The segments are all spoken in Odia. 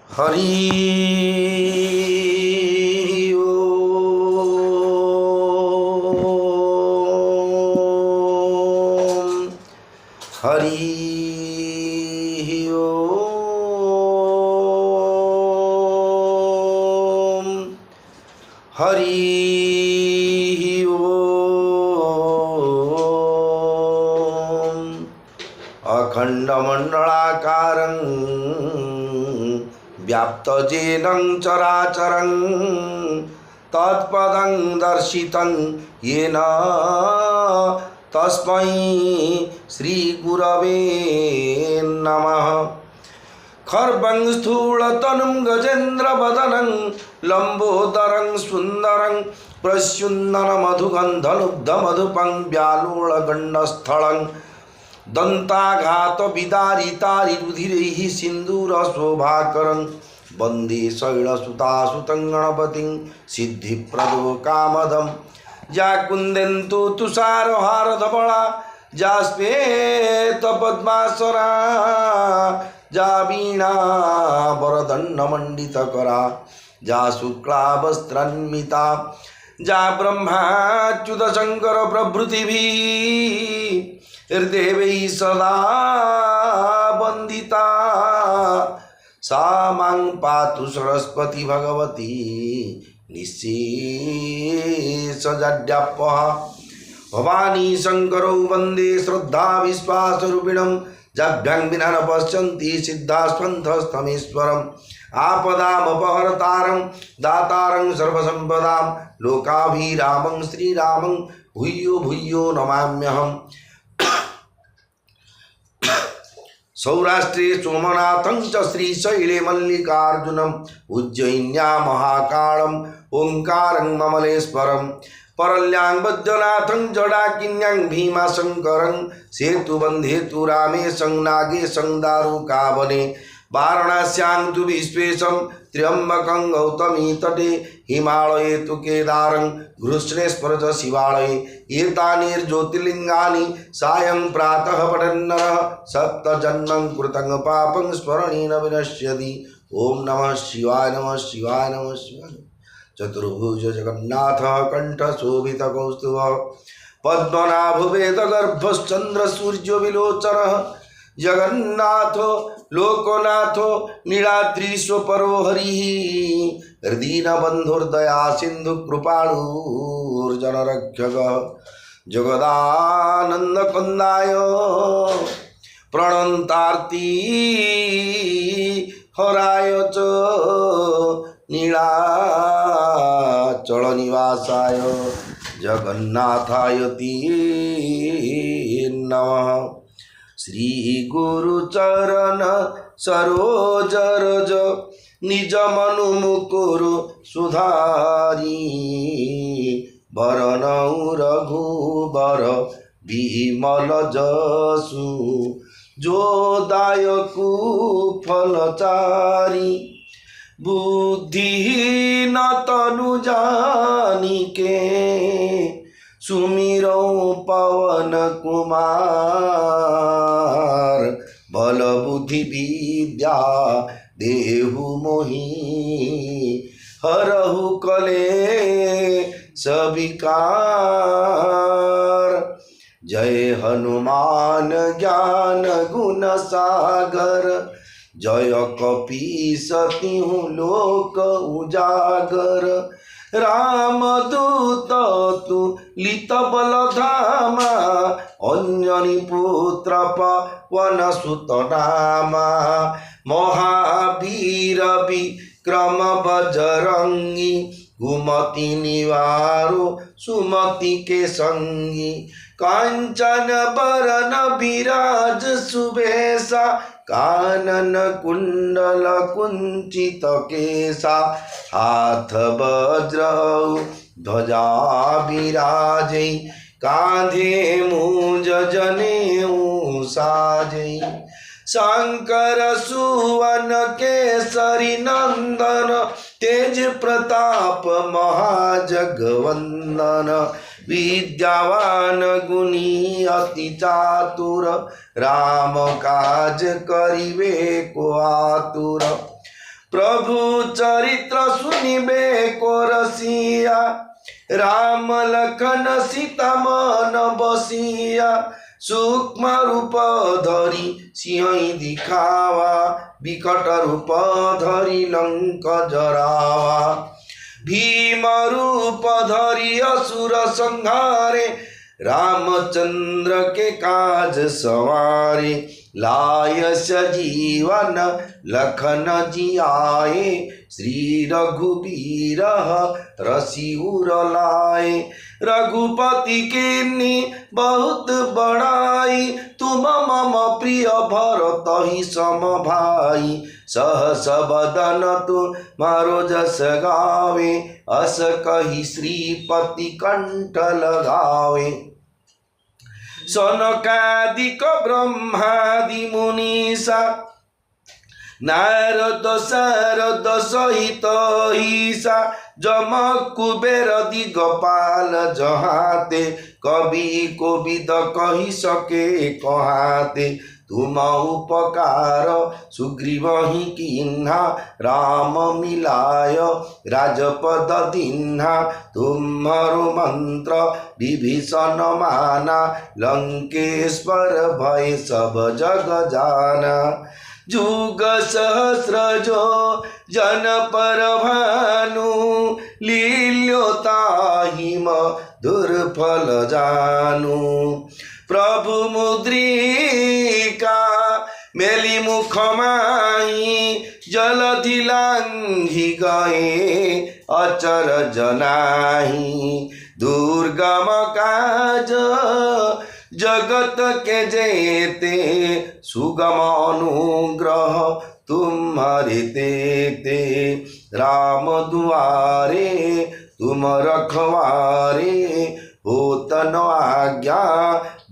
हरि ओम हरि ओम हरि ओम अखंडमंडलाकारं व्याप्तजेनं चराचरं तत्पदं दर्शितं येन तस्मै श्रीगुरवे नमः। खर्वं स्थूलतनुं गजेन्द्रवदनं लम्बोदरं सुन्दरं प्रस्युन्ननमधुगन्धलुब्धमधुपं व्यालोळगण्डस्थलं दन्ताघातविदारितारिरुधिरैः सिन्दूरशोभाकरं वन्दे शैलसुतासुतं गणपतिं सिद्धिप्रदो कामदं। या कुन्देन्दु तुषारहारधवला जा श्वेतपद्मासना जा वीणावरदण्डमण्डितकरा जा शुक्लावस्त्रान्विता जा ब्रह्माच्युतशङ्कर प्रभृतिभिर्देवैः सदा वन्दिता सा मां पातु सरस्वती भगवती निःशेषजाड्यापहा। भवानी शंकरौ वंदे श्रद्धा विश्वासरूपिणं जाभ्यां विना न पश्यन्ति सिद्धास्पन्धस्तमेश्वरम्। आपदामपहर्तारं दातारं सर्वसम्पदां लोकाभिरामं श्रीरामं भूयो भूयो नमाम्यहम्। सौराष्ट्रे सोमनाथं च श्रीशैले मल्लिकार्जुनम् उज्जयिन्या महाकालं ओंकारं ममलेश्वरं परल्यां वैद्यनाथं जडाकिन्यां भीमाशंकरं सेतुबन्धेतु रामेशं नागेशं दारुकावने वाराणस्यां तु विश्वेशं त्र्यम्बकं गौतमी तटे हिमालये तु केदारं घृष्णेश्वर च शिवालये एतानिर्ज्योतिर्लिङ्गानि सायं प्रातः पठन्नरः सप्तजन्मं कृतं पापं स्मरणेन विनश्यति। ओम नमः शिवाय नमः शिवाय नमः शिवाय। चतुर्भुज जगन्नाथ कंठशोभित कौस्तुभ पद्मनाभ वेदगर्भश्चंद्र सूर्य विलोचन जगन्नाथ लोकनाथ नीलाद्रीश्वपरो हरिः हृदीनबन्धुर्दया सिंधु कृपालुर्जनरक्षक जगदानन्दकन्दाय प्रणन्तार्ति हराय च नीलाचलनिवासाय जगन्नाथाय ते नमः। श्री गुरुचरण सरोज रज निज मनु मुकुर सुधारी वरणौ रघुबर विमल जसु जो दायकु फलचारी बुद्धिहीन तनु जानिके सुमिरौ पवन कुमार बल बुद्धि विद्या देहु मोहि हरहु कले सविकार। जय हनुमान ज्ञान गुण सागर जय कपीस तिहु लोक उजागर रामदूत तुलित बलधामा अंजनी पुत्र पवन सुत नामा महावीर विक्रम बजरंगी घुमति निवारो सुमति के संगी कांचन बरन विराज सुबेसा कानन कुंडल कुंचित केसा हाथ वज्र ध्वजा विराजै कांधे मूंज जनेऊ साजै शंकर सुवन केसरी नंदन तेज प्रताप महाजगवंदन विद्यावान गुणी अति चातुर राम काज करिवे को आतुर प्रभु चरित्र सुनिबे को रसिया राम लखन सीता मन बसिया सूक्ष्म रूप धरी सिंह दिखावा विकट रूप धरी लंक जरावा भीम रूप धरी असुर संहारे रामचंद्र के काज सवारे लाय सजीवन लखन जियाए श्री रघुबीर रसिउर लाए रघुपति कीन्ही बहुत बड़ाई तुम मम प्रिय भरत ही सम भाई सहस बदन तुम्हारो जस गावे अस कही श्रीपति कंठ लगावे सनकादिक ब्रह्मादि मुनीसा नारद सारद सहित ईसा जम कुबेर दिगपाल जहाते कवि कोविद कही सके कहाते तुम उपकार सुग्रीव ही किन्हा राम मिलाय राजपद दिन्हा तुम्हारो मंत्र विभीषण माना लंकेश्वर भय सब जग जाना जुग सहस्र जो जन पर भानु लील्योताहिम दुर्फल जानु प्रभु मुद्रिका मेली मुख माई जलधि लांघि गए अचर जनाही दुर्गम काज जगत के जेते सुगम अनुग्रह तुम्हारे तेते राम दुआरे तुम रखवारे होत न आज्ञा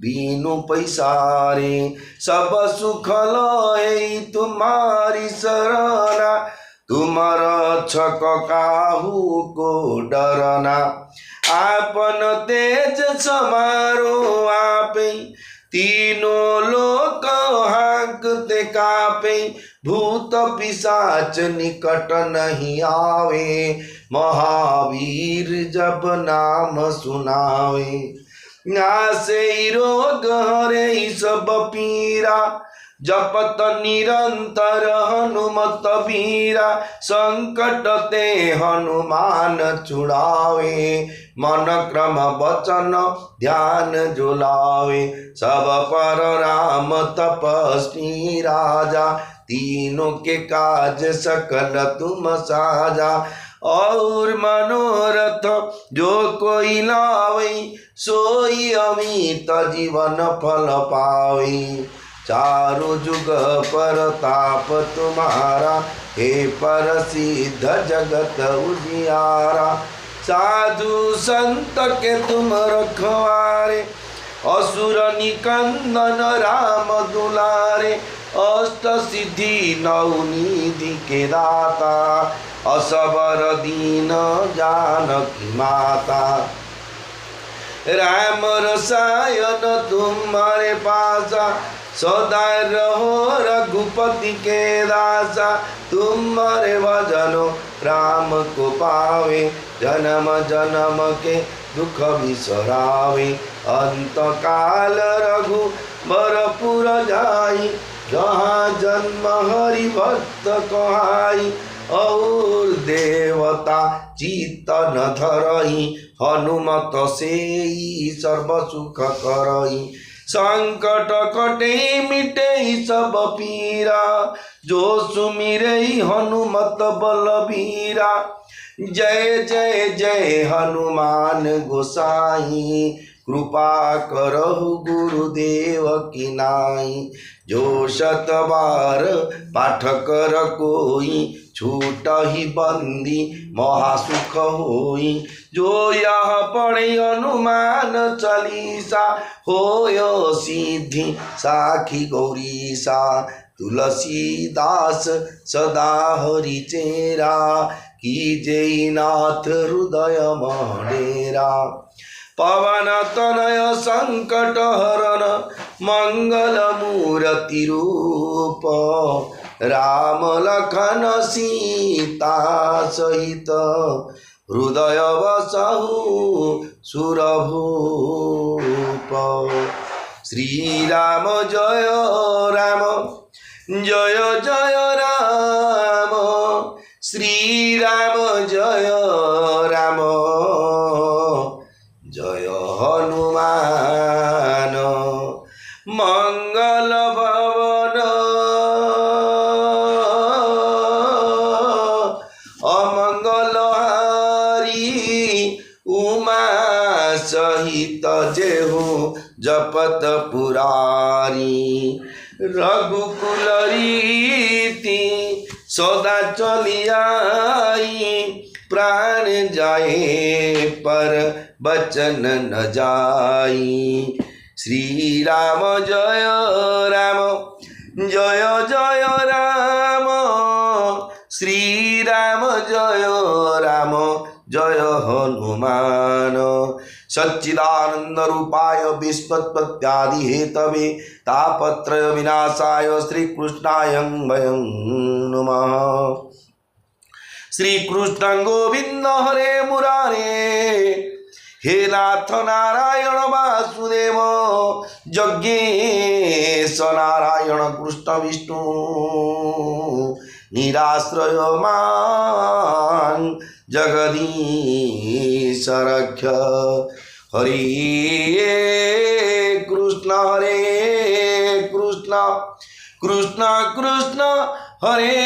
बीनु पैसारे सब सुख लय तुम्हारी शरणा तुम रक्षक काहू को डरना आपन तेज समारो आपे तीनों लोक हांकते कापे भूत पिशाच निकट नहीं आवे महावीर जब नाम सुनावे नासे रोग हरे सब पीरा जपत निरंतर हनुमत बीरा संकट ते हनुमान छुड़ावे मन क्रम वचन ध्यान जुलावे सब पर राम तपस्वी राजा तीनों के काज सकल तुम साजा और मनोरथ जो कोई लावे सोई अमित जीवन फल पावे चारों जुग पर ताप तुम्हारा हे पर सिद्ध जगत उजियारा साधु संत के तुम रखवारे असुर निकंदन राम दुलारे अष्ट सिद्धि नौ निधि के दाता असबर दीन जानकी माता राम रसायन तुम्हारे पासा सदा रहो रघुपति के दासा तुम्हारे भजनो राम को पावे जन्म जन्म के दुख बिसरावे अंत काल रघु बरपुर जाई जहाँ जन्म हरि भक्त कहाई और देवता चित्त न धरई हनुमत से सर्व सुख करई संकट कटे मिटे सब पीरा जो सुमिरे हनुमत बलबीरा जय जय जय हनुमान गोसाई कृपा करहु गुरुदेव की नाई जो शत बार पाठ कर कोई छूट ही बंदी महासुख होई जो यह पढ़े हनुमान चालीसा होयो सिद्धि साखी गौरीसा तुलसीदास सदा हरि चेरा कीजे नाथ हृदय मडेरा पवन तनय संकट हरण मंगल मूर्ति रूप राम लखन सीता सहित हृदय बसहु सुरभूप। श्री राम जय राम जय जय राम श्री राम जय राम जय हनुमान मंगल भवन अमंगल हारी उमा सहित जेहु जपत पुरारी। रघुकुल रीति सदा चली आई प्राण जाए पर बचन न जाई। श्री राम जय राम जय जय राम श्री राम जय राम जय हनुमान। सच्चिदानंद रूपाय विश्वोत्पत्त्यादि हेतवे तापत्रय विनाशाय श्रीकृष्णाय वयं नमः। श्रीकृष्ण गोविंद हरे मुरारे हे नाथ नारायण वासुदेव यज्ञेश नारायण कृष्ण विष्णु निराश्रय मान जगदीश रक्ष। हरे कृष्ण कृष्ण कृष्ण हरे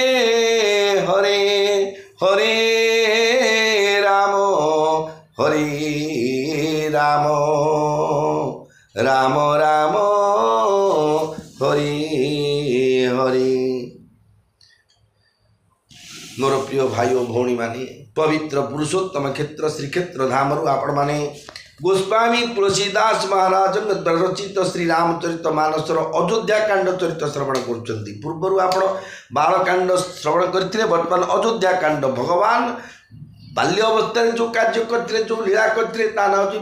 हरे हरे राम राम राम हरे हरे। मोर प्रिय भाई और भौणी माने पवित्र पुरुषोत्तम क्षेत्र श्रीक्षेत्र धामरु आपण माने गोस्वामी तुलसीदास महाराज रचित श्री रामचरित मानसर अयोध्या कांड चरित श्रवण कर। पूर्वर आपण बालकांड श्रवण करते बर्तमान अयोध्या कांड भगवान बाल्य अवस्था जो कार्य करते जो लीला करते ता ना हूँ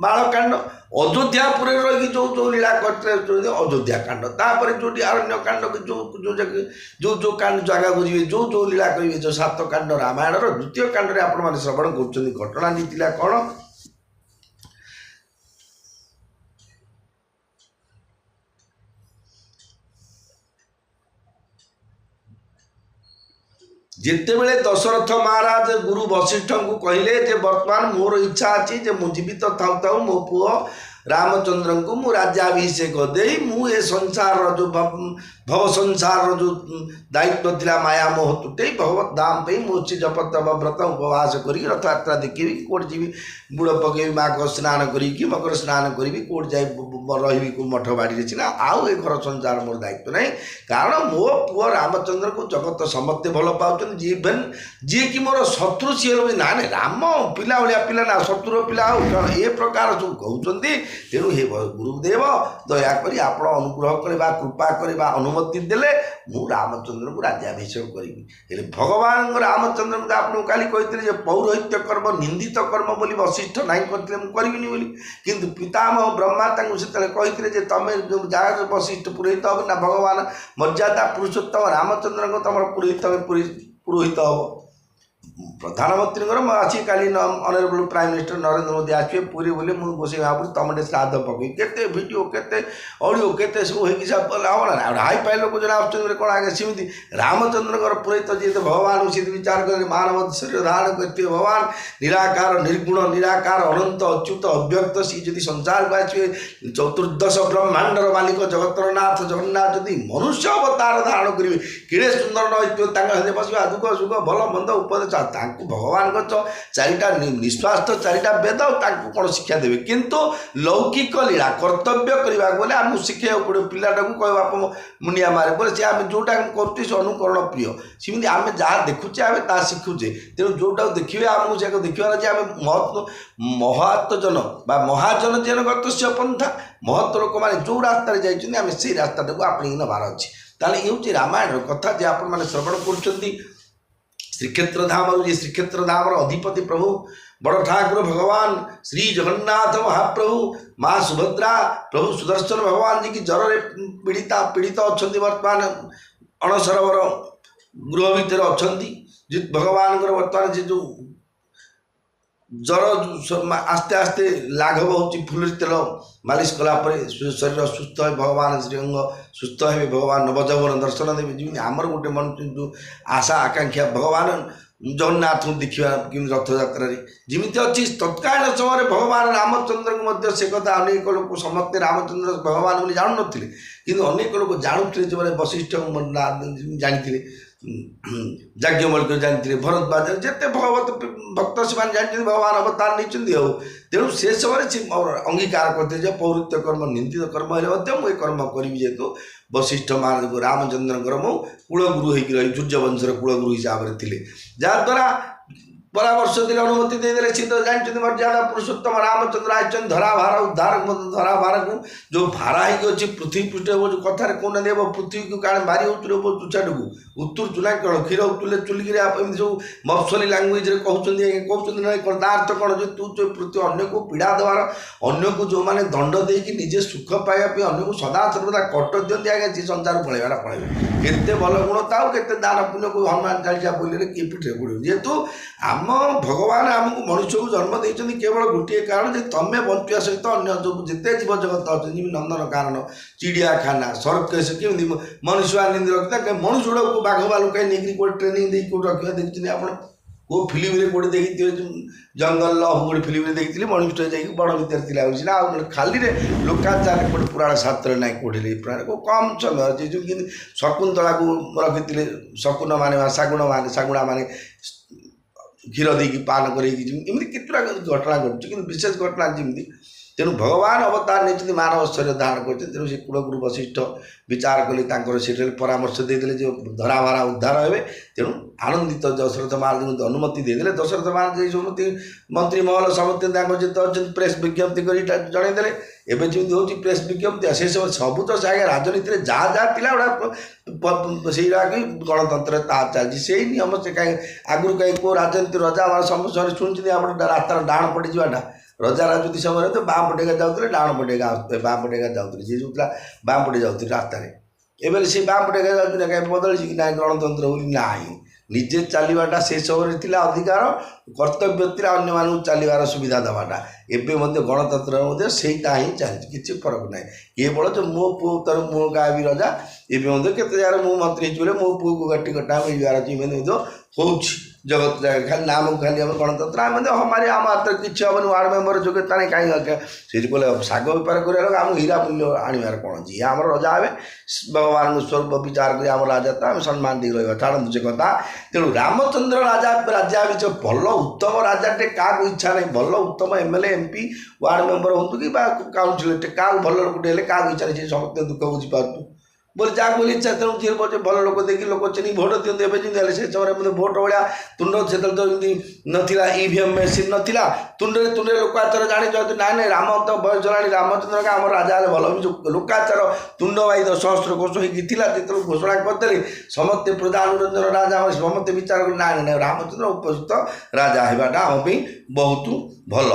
बालकांड। अयोध्यापुर रही जो लीला करते अयोध्या कांड तापर जो अरण्य कांड जो कांड जगह को जी जो लीला करेंगे जो 7 कांड रामायण द्वितीय कांड में आपण मैंने श्रवण कर। घटना नीतिला कौन जितेबले दशरथ महाराज गुरु वशिष्ठ को कहले जे वर्तमान मोर इच्छा अच्छी जे मु जीवित थाऊ थाऊ मो पुओ रामचंद्र को मु राज्याभिषेक दे मु ए संसार जो भव संसार जो दायित्व थिला माया मोह तुटे भगवत धाम पे मुझे जप तप व्रत उपवास करी रथयात्रा देखी कोट जी बुड़ पकई माघ स्नान करी मकर स्नान करी कोट जाए रही मठ बाड़ी सीना आउ ए घर संसार मोर दायित्व नहीं। कारण मो पुओ रामचंद्र को जगत समस्ते भल पाउछन जीवन जी कि मोर शत्रु सी ना ना राम पिला भाया पिला ना शत्रु पिला कारण ए प्रकार सब कहते। तेणु हे गुरुदेव दयाकोरी आप अनुग्रह करवा कृपा करवा अनुमति देले मु रामचंद्र को राज्याभिषेक करी। भगवान रामचंद्र को आपको काली कहते पौरोहित्य कर्म निंदित कर्म बोली वशिष्ठ नाई करते करी बोली किंतु पितामह ब्रह्मा से कहते तमें जो जहाँ वशिष्ठ पुरोहित हम ना भगवान मर्यादा पुरुषोत्तम रामचंद्र को तुम पुरोहित हम। प्रधानमंत्री अच्छी काली honourable prime minister Narendra Modi आसवे पूरी बोले मुझे गोसाई महापुर तुम श्राद्ध पकई केते वीडियो केते ऑडियो केते सब हो हाई फाई लोक जो आसुच्च कौन आगे सेमती रामचंद्र पुरोहित जी तो भगवान सी विचार कर मानव शरीर धारण करते भगवान निराकार निर्गुण निराकार अनंत अच्युत अव्यक्त सी जदि संसार को आसवे चतुर्दश ब्रह्मांडर मालिक जगतर नाथ जगन्नाथ जदि मनुष्य अवतार धारण करेंगे किड़े सुंदर न बसवा दुख सुख भल मंद उपदेश भगवान चारिटा निश्वास तो चारिटा वेद कौन शिक्षा देवे किंतु लौकिक लीला कर्तव्य करने बोले आम शिखा पड़े पिलाटा को कह बाप मुनिया मारे बोले सी आम जोटा कर अनुकरण प्रिय सेमती आम जहाँ देखुचे आम ता शिखुचे। तेणु जोटा देखिए आमको से देखार अच्छे आम महात्जन महाजन जेन गत पंथा महत्व लोक मैंने जो रास्तार जाइए से रास्ता को आपणी नबार अच्छे। ताले ये रामायण कथा जे आप श्रवण कर श्रीक्षेत्र धाम जी श्रीक्षेत्र धाम अधिपति प्रभु बड़ ठाकुर भगवान श्री जगन्नाथ महाप्रभु माँ सुभद्रा प्रभु सुदर्शन भगवान जी की जर पीड़ित अच्छा वर्तमान ଅଣସରବର ଗୃହ ଭିତରେ ଅଛନ୍ତି। ଯେ ଭଗବାନଙ୍କର ବର୍ତ୍ତମାନ ଯେ ଯେଉଁ ଜ୍ୱର ଆସ୍ତେ ଆସ୍ତେ ଲାଘବ ହେଉଛି, ଫୁଲୁରି ତେଲ ମାଲିସ କଲା ପରେ ଶରୀର ସୁସ୍ଥ ହେବେ, ଭଗବାନ ଶ୍ରୀଅଙ୍ଗ ସୁସ୍ଥ ହେବେ, ଭଗବାନ ନବଯୌବନ ଦର୍ଶନ ଦେବେ। ଯେମିତି ଆମର ଗୋଟେ ମନ ଯେଉଁ ଆଶା ଆକାଂକ୍ଷା ଭଗବାନ ଜଗନ୍ନାଥଙ୍କୁ ଦେଖିବା କେମିତି ରଥଯାତ୍ରାରେ ଯେମିତି ଅଛି, ତତ୍କାଳୀନ ସମୟରେ ଭଗବାନ ରାମଚନ୍ଦ୍ରଙ୍କୁ ମଧ୍ୟ ସେ କଥା ଅନେକ ଲୋକ ସମସ୍ତେ ରାମଚନ୍ଦ୍ର ଭଗବାନ ବୋଲି ଜାଣୁନଥିଲେ, କିନ୍ତୁ ଅନେକ ଲୋକ ଜାଣୁଥିଲେ, ଯେଉଁମାନେ ବଶିଷ୍ଠ ଜାଣିଥିଲେ, ଯାଜ୍ଞବଲ୍କ୍ୟ ଜାଣିଥିଲେ, ଭରଦ୍ୱାଜ ଯେତେ ଭଗବତ ଭକ୍ତ ସେମାନେ ଜାଣିଛନ୍ତି ଭଗବାନ ଅବତାର ନେଇଛନ୍ତି। ଆଉ ତେଣୁ ସେ ସମୟରେ ସେ ଅଙ୍ଗୀକାର କରିଥିଲେ ଯେ ପୌରତ୍ୟ କର୍ମ ନିନ୍ଦିତ କର୍ମ ହେଲେ ମଧ୍ୟ ମୁଁ ଏ କର୍ମ କରିବି, ଯେହେତୁ ବଶିଷ୍ଠ ମହାରାଜ ରାମଚନ୍ଦ୍ରଙ୍କର ମୁଁ କୂଳଗୁରୁ ହେଇକି ରହି ସୂର୍ଯ୍ୟବଂଶର କୂଳଗୁରୁ ହିସାବରେ ଥିଲେ, ଯାହାଦ୍ୱାରା ପରାମର୍ଶ ଦେଲେ, ଅନୁମତି ଦେଇଦେଲେ। ସେ ତ ଜାଣିଛନ୍ତି ମର୍ଯ୍ୟାଦା ପୁରୁଷୋତ୍ତମ ରାମଚନ୍ଦ୍ର ଆସିଛନ୍ତି ଧରାଭାର ଉଦ୍ଧାର, ଧରାଭାରକୁ ଯେଉଁ ଭାରା ହେଇକି ଅଛି ପୃଥିବୀ ପୃଷ୍ଠ ହେବ, ଯେଉଁ କଥାରେ କହୁନାହାନ୍ତି ହେବ ପୃଥିବୀକୁ କାଳେ ମାରି ଉତ୍ତୁର ହେବ ତୁଚାଟକୁ ଉତ୍ତୁରୁଛୁ ନା କ'ଣ, କ୍ଷୀର ଉତ୍ତୁଲେ ଚୁଲିକିରି ଏମିତି ସବୁ ମଫସଲି ଲାଙ୍ଗୁଏଜରେ କହୁଛନ୍ତି ନା କ'ଣ, ତା ଅର୍ଥ କ'ଣ ଯେ ତୁ ଯେଉଁ ପୃଥିବୀ ଅନ୍ୟକୁ ପୀଡ଼ା ଦେବାର, ଅନ୍ୟକୁ ଯେଉଁମାନେ ଦଣ୍ଡ ଦେଇକି ନିଜେ ସୁଖ ପାଇବା ପାଇଁ ଅନ୍ୟକୁ ସଦାସର୍ବଦା କଟ ଦିଅନ୍ତି, ଆଜ୍ଞା ସେ ସଂସାର ପଳେଇବାଟା ପଳେଇବେ। କେତେ ଭଲ ଗୁଣ ଥାଉ, କେତେ ଦାନ ପୁଣ୍ୟକୁ ହନୁମାନ ଚାଳିଶା ବୋଲିଲେ କିଏ ପିଠିରେ ପଡ଼ିବ। ଯେହେତୁ ଆମ ଭଗବାନ ଆମକୁ ମଣିଷକୁ ଜନ୍ମ ଦେଇଛନ୍ତି କେବଳ ଗୋଟିଏ କାରଣ ଯେ ତମେ ବଞ୍ଚିବା ସହିତ ଅନ୍ୟ ଯେଉଁ ଯେତେ ଜୀବଜଗତ ଅଛନ୍ତି, ଯେମିତି ନନ୍ଦନକାନନ, ଚିଡ଼ିଆଖାନା, ସର୍କସ, କେମିତି ମଣିଷ ଆନିନ୍ଦି ରଖିଥାଏ, ମଣିଷ ଗୁଡ଼ାକୁ ବାଘ ଭାଲୁ କାହିଁ ନେଇକରି କେଉଁଠି ଟ୍ରେନିଂ ଦେଇକି କେଉଁଠି ରଖିବା ଦେଖିଛନ୍ତି ଆପଣ? କେଉଁ ଫିଲ୍ମରେ କେଉଁଠି ଦେଖିଥିବେ, ଜଙ୍ଗଲ ଗୋଟେ ଫିଲ୍ମରେ ଦେଖିଥିଲି, ମଣିଷଟେ ଯାଇକି ବଡ଼ ଭିତରେ ଥିଲା ହେଉଛି ନା, ଆଉ ଖାଲିରେ ଲୋକାଚାର କେଉଁଠି ପୁରାଣ ଶାସ୍ତ୍ରରେ ନାହିଁ, କେଉଁଠି ନେଇ ପୁରାଣ କମ୍ ସମୟ ଅଛି। ଯେଉଁ କିନ୍ତୁ ଶକୁନ୍ତଳାକୁ ରଖିଥିଲେ, ଶକୁନମାନେ ବା ଶାଗୁଣାମାନେ କ୍ଷୀର ଦେଇକି ପାନ କରେଇକି, ଏମିତି କେତେଟା ଘଟଣା ଘଟୁଛି, କିନ୍ତୁ ବିଶେଷ ଘଟଣା ଯେମିତି। ତେଣୁ ଭଗବାନ ଅବତାର ନେଇଛନ୍ତି, ମାନବ ଶରୀର ଧାରଣ କରିଛନ୍ତି। ତେଣୁ ସେ କୂଳଗୁରୁ ବଶିଷ୍ଠ ବିଚାର କଲେ, ତାଙ୍କର ସେଠାରେ ପରାମର୍ଶ ଦେଇଦେଲେ ଯେ ଧରାଭାରା ଉଦ୍ଧାର ହେବେ। ତେଣୁ ଆନନ୍ଦିତ ଦଶରଥ ମହାରାଜଙ୍କୁ ଅନୁମତି ଦେଇଦେଲେ। ଦଶରଥ ମହାରାଜ ଏଇ ସମସ୍ତେ ମନ୍ତ୍ରୀ ମହଲ ସମସ୍ତେ ତାଙ୍କର ଯେତେ ଅଛନ୍ତି ପ୍ରେସ୍ ବିଜ୍ଞପ୍ତି କରି ଜଣେଇଦେଲେ। ଏବେ ଯେମିତି ହେଉଛି ପ୍ରେସ୍ ବିଜ୍ଞପ୍ତି, ସେ ସବୁ ତ ଆଜ୍ଞା ରାଜନୀତିରେ ଯାହା ଯାହା ଥିଲା ଗୁଡ଼ା ସେଇଟା କି ଗଣତନ୍ତ୍ରରେ ତାହା ଚାଲିଛି, ସେଇ ନିୟମ। ସେ କାହିଁ ଆଗରୁ କାହିଁ କେଉଁ ରାଜନୀତି ରଜା ସମସ୍ତେ ଶୁଣିଛନ୍ତି ଆପଣ ରାସ୍ତାର ଡାହାଣ ପଟେ ଯିବାଟା, ରଜା ରାଜୁତି ସମୟରେ ତ ବାଁ ପଟେକା ଯାଉଥିଲେ, ଡାହାଣ ପଟେକା ବାଁ ପଟେକା ଯାଉଥିଲେ, ଯିଏ ଯେଉଁଥିଲା ବାଁ ପଟେ ଯାଉଥିଲେ ରାସ୍ତାରେ। ଏବେ ସେ ବାଁ ପଟେକା ଯାଉଥିଲେ, କାହିଁ ବଦଳିଛି କି ନାହିଁ ଗଣତନ୍ତ୍ର ବୋଲି? ନାହିଁ, ନିଜେ ଚାଲିବାଟା ସେ ସମୟରେ ଥିଲା ଅଧିକାର, କର୍ତ୍ତବ୍ୟ ଥିଲା ଅନ୍ୟମାନଙ୍କୁ ଚାଲିବାର ସୁବିଧା ଦେବାଟା। ଏବେ ମଧ୍ୟ ଗଣତନ୍ତ୍ରରେ ମଧ୍ୟ ସେଇଟା ହିଁ ଚାଲିଛି, କିଛି ଫରକ ନାହିଁ। କେବଳ ଯେ ମୋ ପୁଅ ତାର ମୋ ଗାଁ ବି ରଜା, ଏବେ ମଧ୍ୟ କେତେ ଜାଗାରେ ମୁଁ ମନ୍ତ୍ରୀ ହେଇଛି ବୋଲେ ମୋ ପୁଅକୁ ଗାଟି କଟା ମିଳିବାର ଅଛି, ଏମିତି ମଧ୍ୟ ହେଉଛି ଜଗତ ଜାଗାରେ। ଖାଲି ନାମକୁ ଖାଲି ଆମେ ଗଣତନ୍ତ୍ର, ଆମେ ମଧ୍ୟ ହମାରି ଆମ ହାତରେ କିଛି ହେବନି, ୱାର୍ଡ଼ ମେମ୍ବର ଯୋଗ୍ୟତା ନାହିଁ, କାହିଁ ଆଜ୍ଞା ସେଇଠି କହିଲେ ଶାଗ ବେପାର କରିବା ଲୋକ ଆମକୁ ହୀରା ମୂଲ୍ୟ ଆଣିବାର କ'ଣ? ଯିଏ ଆମର ରଜା ହେବେ ଭଗବାନଙ୍କ ସ୍ୱରୂପ ବିଚାର କରି ଆମ ରାଜା ତ ଆମେ ସମ୍ମାନ ଦେଇ ରହିବା, ଛାଡ଼ନ୍ତୁ ସେ କଥା। ତେଣୁ ରାମଚନ୍ଦ୍ର ରାଜ୍ୟାଭିଷେକ ଭଲ ଉତ୍ତମ ରାଜାଟେ କାହାକୁ ଇଚ୍ଛା ନାହିଁ, ଭଲ ଉତ୍ତମ MLA MP ୱାର୍ଡ଼ ମେମ୍ବର ହୁଅନ୍ତୁ କି ବା କାଉନସିଲରଟେ, କାହାକୁ ଭଲ ଲୋକଟେ ହେଲେ କାହାକୁ ଇଚ୍ଛା ନାହିଁ, ସେ ସମସ୍ତେ ଦୁଃଖ ବୁଝିପାରୁଛୁ ବୋଲି ଯାହାକୁ ବୋଲି ଇଚ୍ଛା। ତେଣୁ ଯିଏ ଭଲ ଲୋକ ଦେଇକି ଲୋକ ଚିନି ଭୋଟ ଦିଅନ୍ତି। ଏବେ ଯେମିତି ହେଲେ ସେ ସମୟରେ ମଧ୍ୟ ଭୋଟ ଭଳିଆ ତୁଣ୍ଡ, ସେତେବେଳେ ତ ଯେମିତି ନଥିଲା EVM ମେସିନ୍ ନଥିଲା, ତୁଣ୍ଡରେ ଲୋକାଚାର ଜାଣିଛନ୍ତି। ନାଇଁ ରାମ ତ ବୟସ ହେଲାଣି, ରାମଚନ୍ଦ୍ର ଆମ ରାଜା ହେଲେ ଭଲ, ଲୋକାଚାର ତୁଣ୍ଡବାଇ ସହସ୍ର କୋଷ ହେଇକି ଥିଲା। ଯେତେବେଳେ ଘୋଷଣା କରିଦେଲେ ସମସ୍ତେ ପ୍ରଜାନୁରଞ୍ଜନ ରାଜା ସମସ୍ତେ ବିଚାର କଲେ, ନାଇଁ ରାମଚନ୍ଦ୍ର ଉପଯୁକ୍ତ ରାଜା ହେବାଟା ଆମ ପାଇଁ ବହୁତ ଭଲ।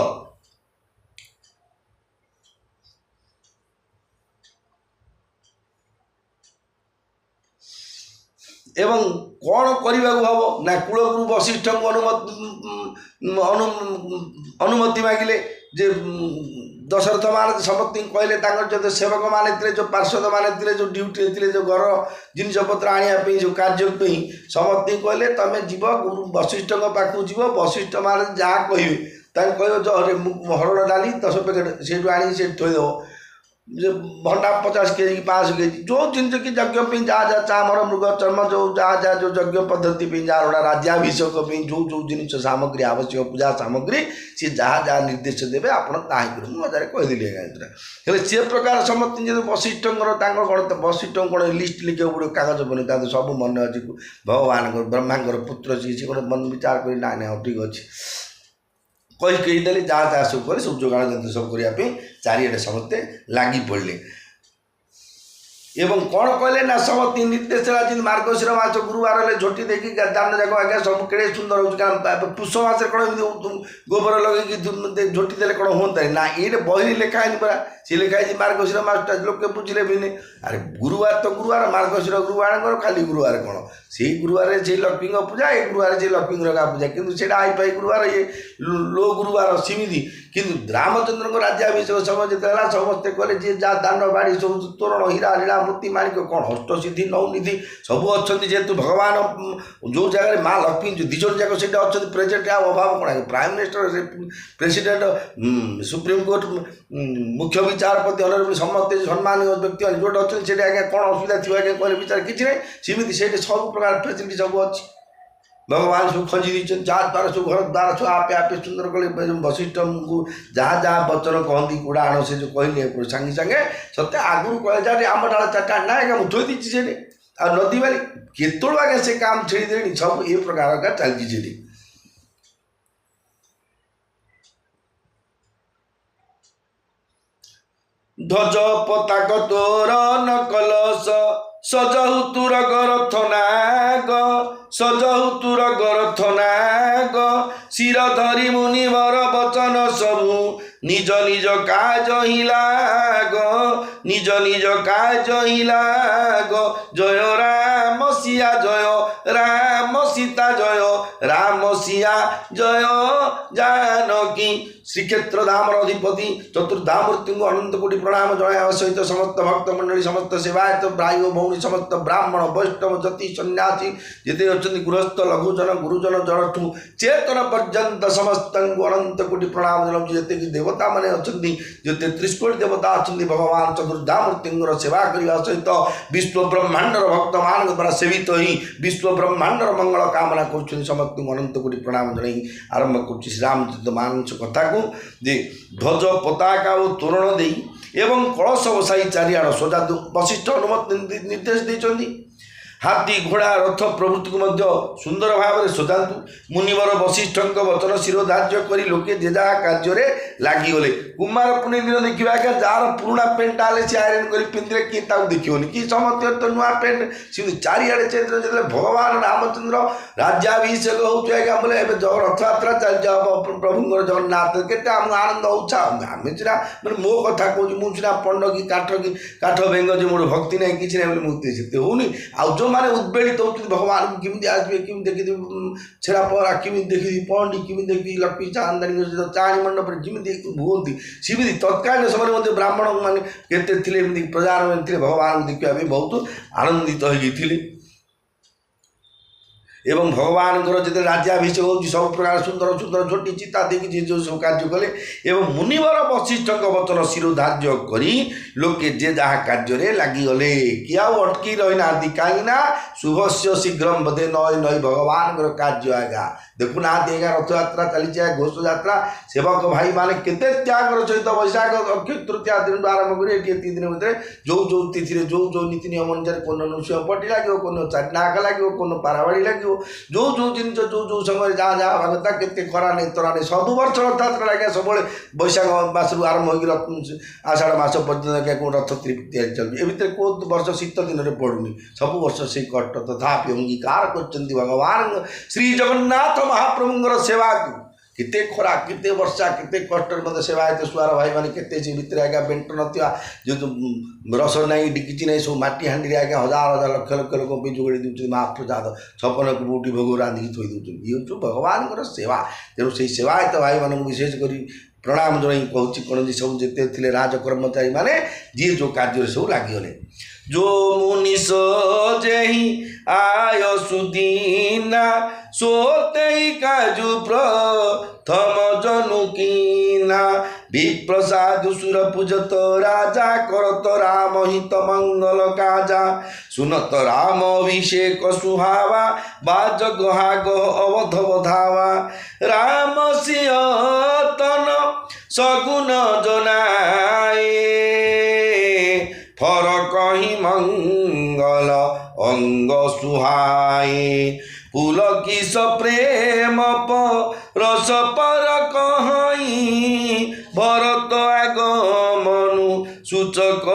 ଏବଂ କ'ଣ କରିବାକୁ ହେବ ନା, କୂଳଗୁରୁ ବଶିଷ୍ଠଙ୍କୁ ଅନୁମତି ମାଗିଲେ ଯେ ଦଶରଥ ମହାରାଜ ସମସ୍ତଙ୍କୁ କହିଲେ, ତାଙ୍କର ଯେଉଁ ସେବକମାନେ ଥିଲେ, ଯେଉଁ ପାର୍ଶ୍ୱଦମାନେ ଥିଲେ, ଯେଉଁ ଡ୍ୟୁଟିରେ ଥିଲେ, ଯେଉଁ ଘର ଜିନିଷପତ୍ର ଆଣିବା ପାଇଁ, ଯେଉଁ କାର୍ଯ୍ୟ ପାଇଁ ସମସ୍ତଙ୍କୁ କହିଲେ ତମେ ଯିବ ଗୁରୁ ବଶିଷ୍ଠଙ୍କ ପାଖକୁ ଯିବ, ବଶିଷ୍ଠ ମହାରାଜ ଯାହା କହିବେ ତାଙ୍କୁ କହିବ ହରଡ଼ ଡାଲି 10 ପ୍ୟାକେଟ୍ ସେଇଠୁ ଆଣିକି ସେଇଠି ଥୋଇଦେବ, ଯେ ଭଣ୍ଡା 50 କେଜି କି 500 କେଜି, ଯେଉଁ ଜିନିଷ କି ଯଜ୍ଞ ପାଇଁ ଯାହା ଚାମର ମୃଗ ଚର୍ମ ଯେଉଁ ଯାହା ଯେଉଁ ଯଜ୍ଞ ପଦ୍ଧତି ପାଇଁ ଯାହାର ଗୋଟା ରାଜ୍ୟାଭିଷେକ ପାଇଁ ଯେଉଁ ଜିନିଷ ସାମଗ୍ରୀ ଆବଶ୍ୟକ, ପୂଜା ସାମଗ୍ରୀ, ସେ ଯାହା ନିର୍ଦ୍ଦେଶ ଦେବେ ଆପଣ ତାହା କରିବେ। ମୁଁ ମଜାରେ କହିଦେଲି ଆଜ୍ଞା। ହେଲେ ସେ ପ୍ରକାର ସମସ୍ତେ ଯଦି ବଶିଷ୍ଠଙ୍କର ତାଙ୍କର କ'ଣ ବଶିଷ୍ଠଙ୍କୁ କ'ଣ ଲିଷ୍ଟ ଲେଖିବାକୁ ପଡ଼ିବ, କାଗଜ ବନେଇ ତାଙ୍କୁ ସବୁ ମନେ ଅଛି, ଭଗବାନଙ୍କର ବ୍ରହ୍ମାଙ୍କର ପୁତ୍ର ସିଏ ଗୋଟେ ମନ ବିଚାର କରି ନାଇଁ ଠିକ୍ ଅଛି କହିଦେଲେ, ଯାହା ସବୁ କଲେ ସବୁ ଯୋଗାଣ ଯନ୍ତ୍ର ସବୁ କରିବା ପାଇଁ ଚାରିଆଡ଼େ ସମସ୍ତେ ଲାଗି ପଡ଼ିଲେ। এবং କ'ଣ କହିଲେ ନା ସମସ୍ତ ନିର୍ଦ୍ଦେଶ ହେଲା ଯେମିତି ମାର୍ଗଶିର ମାସ ଗୁରୁବାର ହେଲେ ଝୋଟି ଦେଇକି ଦାନ ଯାକ ଆଜ୍ଞା ସବୁ କେଡ଼େ ସୁନ୍ଦର ହେଉଛି। କାରଣ ପୁଷ ମାସରେ କ'ଣ ଏମିତି ଗୋବର ଲଗେଇକି ଝୋଟି ଦେଲେ କ'ଣ ହୁଅନ୍ତାନି ନା, ଏଇଟା ବହିରେ ଲେଖା ହେଇନି ପରା। ସେ ଲେଖା ହେଇଛି ମାର୍ଗଶିର ମାସଟା ଲୋକେ ବୁଝିଲେ ବି ନି। ଆରେ ଗୁରୁବାର ତ ଗୁରୁବାର, ମାର୍ଗଶିର ଗୁରୁବାରଙ୍କର ଖାଲି ଗୁରୁବାର କ'ଣ, ସେଇ ଗୁରୁବାରରେ ସେଇ ଲକ୍ଷ୍ମୀଙ୍କ ପୂଜା, ଏ ଗୁରୁବାରରେ ସେଇ ଲକ୍ଷ୍ମୀଙ୍କର ପୂଜା, କିନ୍ତୁ ସେଇଟା ହାଇଫାଇ ଗୁରୁବାର, ଇଏ ଲୋ ଗୁରୁବାର ସେମିତି। କିନ୍ତୁ ରାମଚନ୍ଦ୍ରଙ୍କ ରାଜ୍ୟାଭିଷେକ ସମୟ ଯେତେବେଳେ ହେଲା ସମସ୍ତେ କହିଲେ ଯିଏ ଯାହା ଦାଣ୍ଡ ବାଡ଼ି ସବୁ ତୋରଣ ହୀରା ଲୀଳା ମୋତି ମାଣିକ କ'ଣ ଅଷ୍ଟସିଦ୍ଧି ନୌନିଧି ସବୁ ଅଛନ୍ତି। ଯେହେତୁ ଭଗବାନ ଯେଉଁ ଜାଗାରେ ମା ଲକ୍ଷ୍ମୀ ଦୁଇ ଜଣ ଯାକ ସେଇଟା ଅଛନ୍ତି ପ୍ରେଜେଣ୍ଟ, ଆଉ ଅଭାବ କ'ଣ? ପ୍ରାଇମ୍ ମିନିଷ୍ଟର, ପ୍ରେସିଡେଣ୍ଟ, ସୁପ୍ରିମକୋର୍ଟ ମୁଖ୍ୟ ବିଚାରପତି, ଅନରେବଲ୍ ସମସ୍ତେ ସମ୍ମାନୀୟ ବ୍ୟକ୍ତିମାନେ ଯେଉଁଟା ଅଛନ୍ତି ସେଇଟା ଆଜ୍ଞା କ'ଣ ଅସୁବିଧା ଥିବ ଆଜ୍ଞା କହିଲେ ବିଚାର କିଛି ନାହିଁ। ସେମିତି ସେଇଠି ସବୁ ପ୍ରକାର ଫେସିଲିଟି ସବୁ ଅଛି। ଭଗବାନ ସବୁ ଖଞ୍ଜି ଦେଇଛନ୍ତି, ଯାହା ଦ୍ୱାରା ସବୁ ଘର ଦ୍ୱାରା ସବୁ ଆପେ ଆପେ ସୁନ୍ଦର କଲେ। ବଶିଷ୍ଠଙ୍କୁ ଯାହା ଯାହା ବଚନ କହନ୍ତି କୋଡ଼ା ଆଣ ସେ ଯେଉଁ କହିଲେ ସାଙ୍ଗେ ସାଙ୍ଗେ ସତେ ଆଗରୁ କହିଲେ ଯାହା ଆମ ଡାଳ ଚାରିଟା ନା ଆଜ୍ଞା ମୁଁ ଥୋଇ ଦେଇଛି ସେଠି। ଆଉ ନଦୀ ବାଲି କେତେବେଳେ ଆଜ୍ଞା ସେ କାମ ଛେଡ଼ିଦେଲେଣି, ସବୁ ଏ ପ୍ରକାର ଆଜ୍ଞା ଚାଲିଛି ସେଠି। ଧ୍ୱଜ ପତାକ ତୋରଣ କଲସ ସଜହୁ ତୁର ଗରଥ ନାଗ, ସଜହୁ ତୁର ଗରଥ ନାଗ, ଶିର ଧରି ମୁନିବର ବଚନ ସବୁ ନିଜ ନିଜ କାଜ ହିଁ ଲାଗ, ନିଜ ନିଜ କାଜ ହିଁ ଲାଗ। ଜୟ ରାମ ସିଆ ଜୟ ରାମ ସୀତା ଜୟ ରାମ ସିଆ ଜୟ ଜାନକୀ। ଶ୍ରୀକ୍ଷେତ୍ର ଧାମର ଅଧିପତି ଚତୁର୍ଧାମୂର୍ତ୍ତିଙ୍କୁ ଅନନ୍ତ କୋଟି ପ୍ରଣାମ ଜଣାଇବା ସହିତ ସମସ୍ତ ଭକ୍ତ ମଣ୍ଡଳୀ, ସମସ୍ତ ସେବାୟତ ଭାଇ ଓ ଭଉଣୀ, ସମସ୍ତ ବ୍ରାହ୍ମଣ ବୈଷ୍ଣବ ଯତି ସନ୍ନ୍ୟାସୀ ଯେତେ ଅଛନ୍ତି, ଗୃହସ୍ଥ ଲଘୁଜନ ଗୁରୁଜନ ଜଳଠୁ ଚେତନ ପର୍ଯ୍ୟନ୍ତ ସମସ୍ତଙ୍କୁ ଅନନ୍ତ କୋଟି ପ୍ରଣାମ ଜଣାଉଛି। ଯେତିକି ଦେବତାମାନେ ଅଛନ୍ତି, ଯେ 33 କୋଟି ଦେବତା ଅଛନ୍ତି, ଭଗବାନ ଚତୁର୍ଧାମୂର୍ତ୍ତିଙ୍କର ସେବା କରିବା ସହିତ ବିଶ୍ୱ ବ୍ରହ୍ମାଣ୍ଡର ଭକ୍ତମାନଙ୍କ ଦ୍ୱାରା ସେବିତ ହୋଇ ବିଶ୍ୱ ବ୍ରହ୍ମାଣ୍ଡର ମଙ୍ଗଳ କାମନା କରୁଛନ୍ତି। ସମସ୍ତଙ୍କୁ ଅନନ୍ତ କୋଟି ପ୍ରଣାମ ଜଣାଇ ଆରମ୍ଭ କରୁଛି ଶ୍ରୀରାମଚନ୍ଦ୍ର ମାନସ କଥାକୁ, ଯେ ଧ୍ୱଜ ପତାକା ଓ ତୋରଣ ଦେଇ ଏବଂ କଳସ ବସାଇ ଚାରିଆଡ଼ ସଜା ବଶିଷ୍ଠ ଅନୁମତି ନିର୍ଦ୍ଦେଶ ଦେଇଛନ୍ତି। ହାତୀ ଘୋଡ଼ା ରଥ ପ୍ରଭୃତିକୁ ମଧ୍ୟ ସୁନ୍ଦର ଭାବରେ ସଜାନ୍ତୁ। ମୁନିବର ବଶିଷ୍ଠଙ୍କ ବଚନ ଶିରୋଧାର୍ଯ୍ୟ କରି ଲୋକେ ଯେ ଯାହା କାର୍ଯ୍ୟରେ ଲାଗିଗଲେ। କୁମାର ପୂର୍ଣ୍ଣିମା ଦିନ ଦେଖିବା ଆଜ୍ଞା ଯାହାର ପୁରୁଣା ପ୍ୟାଣ୍ଟଟା ହେଲେ ସେ ଆଇରନ୍ କରି ପିନ୍ଧିଲେ କିଏ ତାକୁ ଦେଖିବନି, କି ସମସ୍ତଙ୍କର ତ ନୂଆ ପ୍ୟାଣ୍ଟ। ସେମିତି ଚାରିଆଡ଼େ ଯେତେବେଳେ ଭଗବାନ ରାମଚନ୍ଦ୍ର ରାଜ୍ୟାଭିଷେକ ହେଉଛି ଆଜ୍ଞା ବୋଲେ ଏବେ ରଥଯାତ୍ରା ଚାଲିଛି ପ୍ରଭୁଙ୍କର ଜଗନ୍ନାଥ, କେତେ ଆମକୁ ଆନନ୍ଦ ହେଉଛି। ଆମେ ସିନା ମାନେ ମୋ କଥା କହୁଛି, ମୁଁ ସିନା ପଣ୍ଡ କି କାଠ ବେଙ୍ଗ ଯେ ମୋର ଭକ୍ତି ନାହିଁ କିଛି ନାହିଁ ବୋଲି ମୁଁ ସେତେ ହେଉନି। ଆଉ ଯେଉଁମାନେ ଉଦ୍ବେଳିତ ହେଉଛନ୍ତି ଭଗବାନଙ୍କୁ କେମିତି ଆସିବେ, କେମିତି ଦେଖିଦେବି ଛେରା ପହରା, କେମିତି ଦେଖିବି ପଣ୍ଡି, କେମିତି ଦେଖିବି ଲକ୍ଷ୍ମୀ ଚାନ୍ଦାନୀଙ୍କ ସହିତ ଚାହାଣୀ ମଣ୍ଡପରେ ଯେମିତି ହୁଅନ୍ତି, ସେମିତି ତତ୍କାଳୀନ ସମୟରେ ମଧ୍ୟ ବ୍ରାହ୍ମଣ ମାନେ କେତେ ଥିଲେ, ଏମିତି ପ୍ରଜାମାନେ ଥିଲେ ଭଗବାନଙ୍କୁ ଦେଖିବା ପାଇଁ ବହୁତ ଆନନ୍ଦିତ ହୋଇଥିଲେ। ଏବଂ ଭଗବାନଙ୍କର ଯେତେବେଳେ ରାଜ୍ୟାଭିଷେକ ହେଉଛି ସବୁ ପ୍ରକାର ସୁନ୍ଦର ସୁନ୍ଦର ଝୋଟି ଚିତା ଦେଇକି ଯେ ଯେଉଁ ସବୁ କାର୍ଯ୍ୟ କଲେ ଏବଂ ମୁନିବର ବଶିଷ୍ଠଙ୍କ ବଚନ ଶିରୋଧାର୍ଯ୍ୟ କରି ଲୋକେ ଯେ ଯାହା କାର୍ଯ୍ୟରେ ଲାଗିଗଲେ। କିଏ ଆଉ ଅଟକି ରହିନାହାନ୍ତି, କାହିଁକିନା ଶୁଭସ୍ୟ ଶୀଘ୍ର ବୋଧେ ନଈ ନଈ ଭଗବାନଙ୍କର କାର୍ଯ୍ୟ ଆଜ୍ଞା ଦେଖୁନାହାନ୍ତି। ଆଜ୍ଞା ରଥଯାତ୍ରା ଚାଲିଛି, ଘୋଷଯାତ୍ରା ସେବକ ଭାଇମାନେ କେତେ ତ୍ୟାଗର ସହିତ ବୈଶାଖ ଅକ୍ଷୟ ତୃତୀୟା ଦିନଠୁ ଆରମ୍ଭ କରି ଏଠି ଏତିକି ଦିନ ଭିତରେ ଯେଉଁ ତିଥିରେ ଯେଉଁ ନୀତି ନିୟମ ଅନୁସାରେ କୋନ ନୃସିଂହପଟି ଲାଗିବ, କୋନ ଚାରିନାହାକ ଲାଗିବ, କୋନ ପାରାବାଡ଼ି ଲାଗିବ, ଯେଉଁ ଜିନିଷ ଯେଉଁ ସମୟରେ ଯାହା ଯାହା ଭାଗତା କେତେ ଖରା ନେଇ ତରା ନେଇ ସବୁ ବର୍ଷ ରଥଯାତ୍ରା ଆଜ୍ଞା ସବୁବେଳେ ବୈଶାଖ ମାସରୁ ଆରମ୍ଭ ହୋଇକି ଆଷାଢ଼ ମାସ ପର୍ଯ୍ୟନ୍ତ ଆଜ୍ଞା କେଉଁ ରଥ ତିଆରି ଚାଲୁଛି। ଏ ଭିତରେ କେଉଁ ବର୍ଷ ଶୀତ ଦିନରେ ପଡ଼ୁନି, ସବୁ ବର୍ଷ ସେଇ କଷ୍ଟ ତଥାପି ଅଙ୍ଗୀକାର କରିଛନ୍ତି ଭଗବାନ ଶ୍ରୀ ଜଗନ୍ନାଥ ମହାପ୍ରଭୁଙ୍କର ସେବାକୁ। କେତେ ଖରା, କେତେ ବର୍ଷା, କେତେ କଷ୍ଟରେ ମଧ୍ୟ ସେବାୟତ ସୁଆର ଭାଇମାନେ କେତେ ସେ ଭିତରେ ଆଜ୍ଞା ବେଣ୍ଟ ନଥିବା, ଯେଉଁ ରସ ନାହିଁ ଡିକିଚି ନାହିଁ, ସବୁ ମାଟି ହାଣ୍ଡିରେ ଆଜ୍ଞା ହଜାର ହଜାର ଲକ୍ଷ ଲକ୍ଷ ଲୋକ ପାଇଁ ଯୋଗାଡ଼ି ଦେଉଛନ୍ତି ମହାପ୍ରସାଦ, ଛପନକୁ ବୁଟି ଭୋଗ ରାନ୍ଧିକି ଥୋଇ ଦେଉଛନ୍ତି। ଇଏ ହେଉଛି ଭଗବାନଙ୍କର ସେବା। ତେଣୁ ସେଇ ସେବାୟତ ଭାଇମାନଙ୍କୁ ବିଶେଷ କରି ପ୍ରଣାମ ଜଣାଇ କହୁଛି କ'ଣ ଯେ ସବୁ ଯେତେ ଥିଲେ ରାଜକର୍ମଚାରୀମାନେ ଯିଏ ଯେଉଁ କାର୍ଯ୍ୟରେ ସବୁ ଲାଗିଗଲେ। जो मुनिष जेहि आय सुदीना सोते काजु प्रथम जनुकीना विप्रसाद सुर पूजत राजा करत राम हित मंगल काजा सुनत राम अभिषेक सुहावा बाज गहाग अवध बधावा राम सियतन सगुन जनाए फरक ही मंगल अंग सुहाए पुलकिस प्रेम रस पर कहीं भरत आगमनु सूचक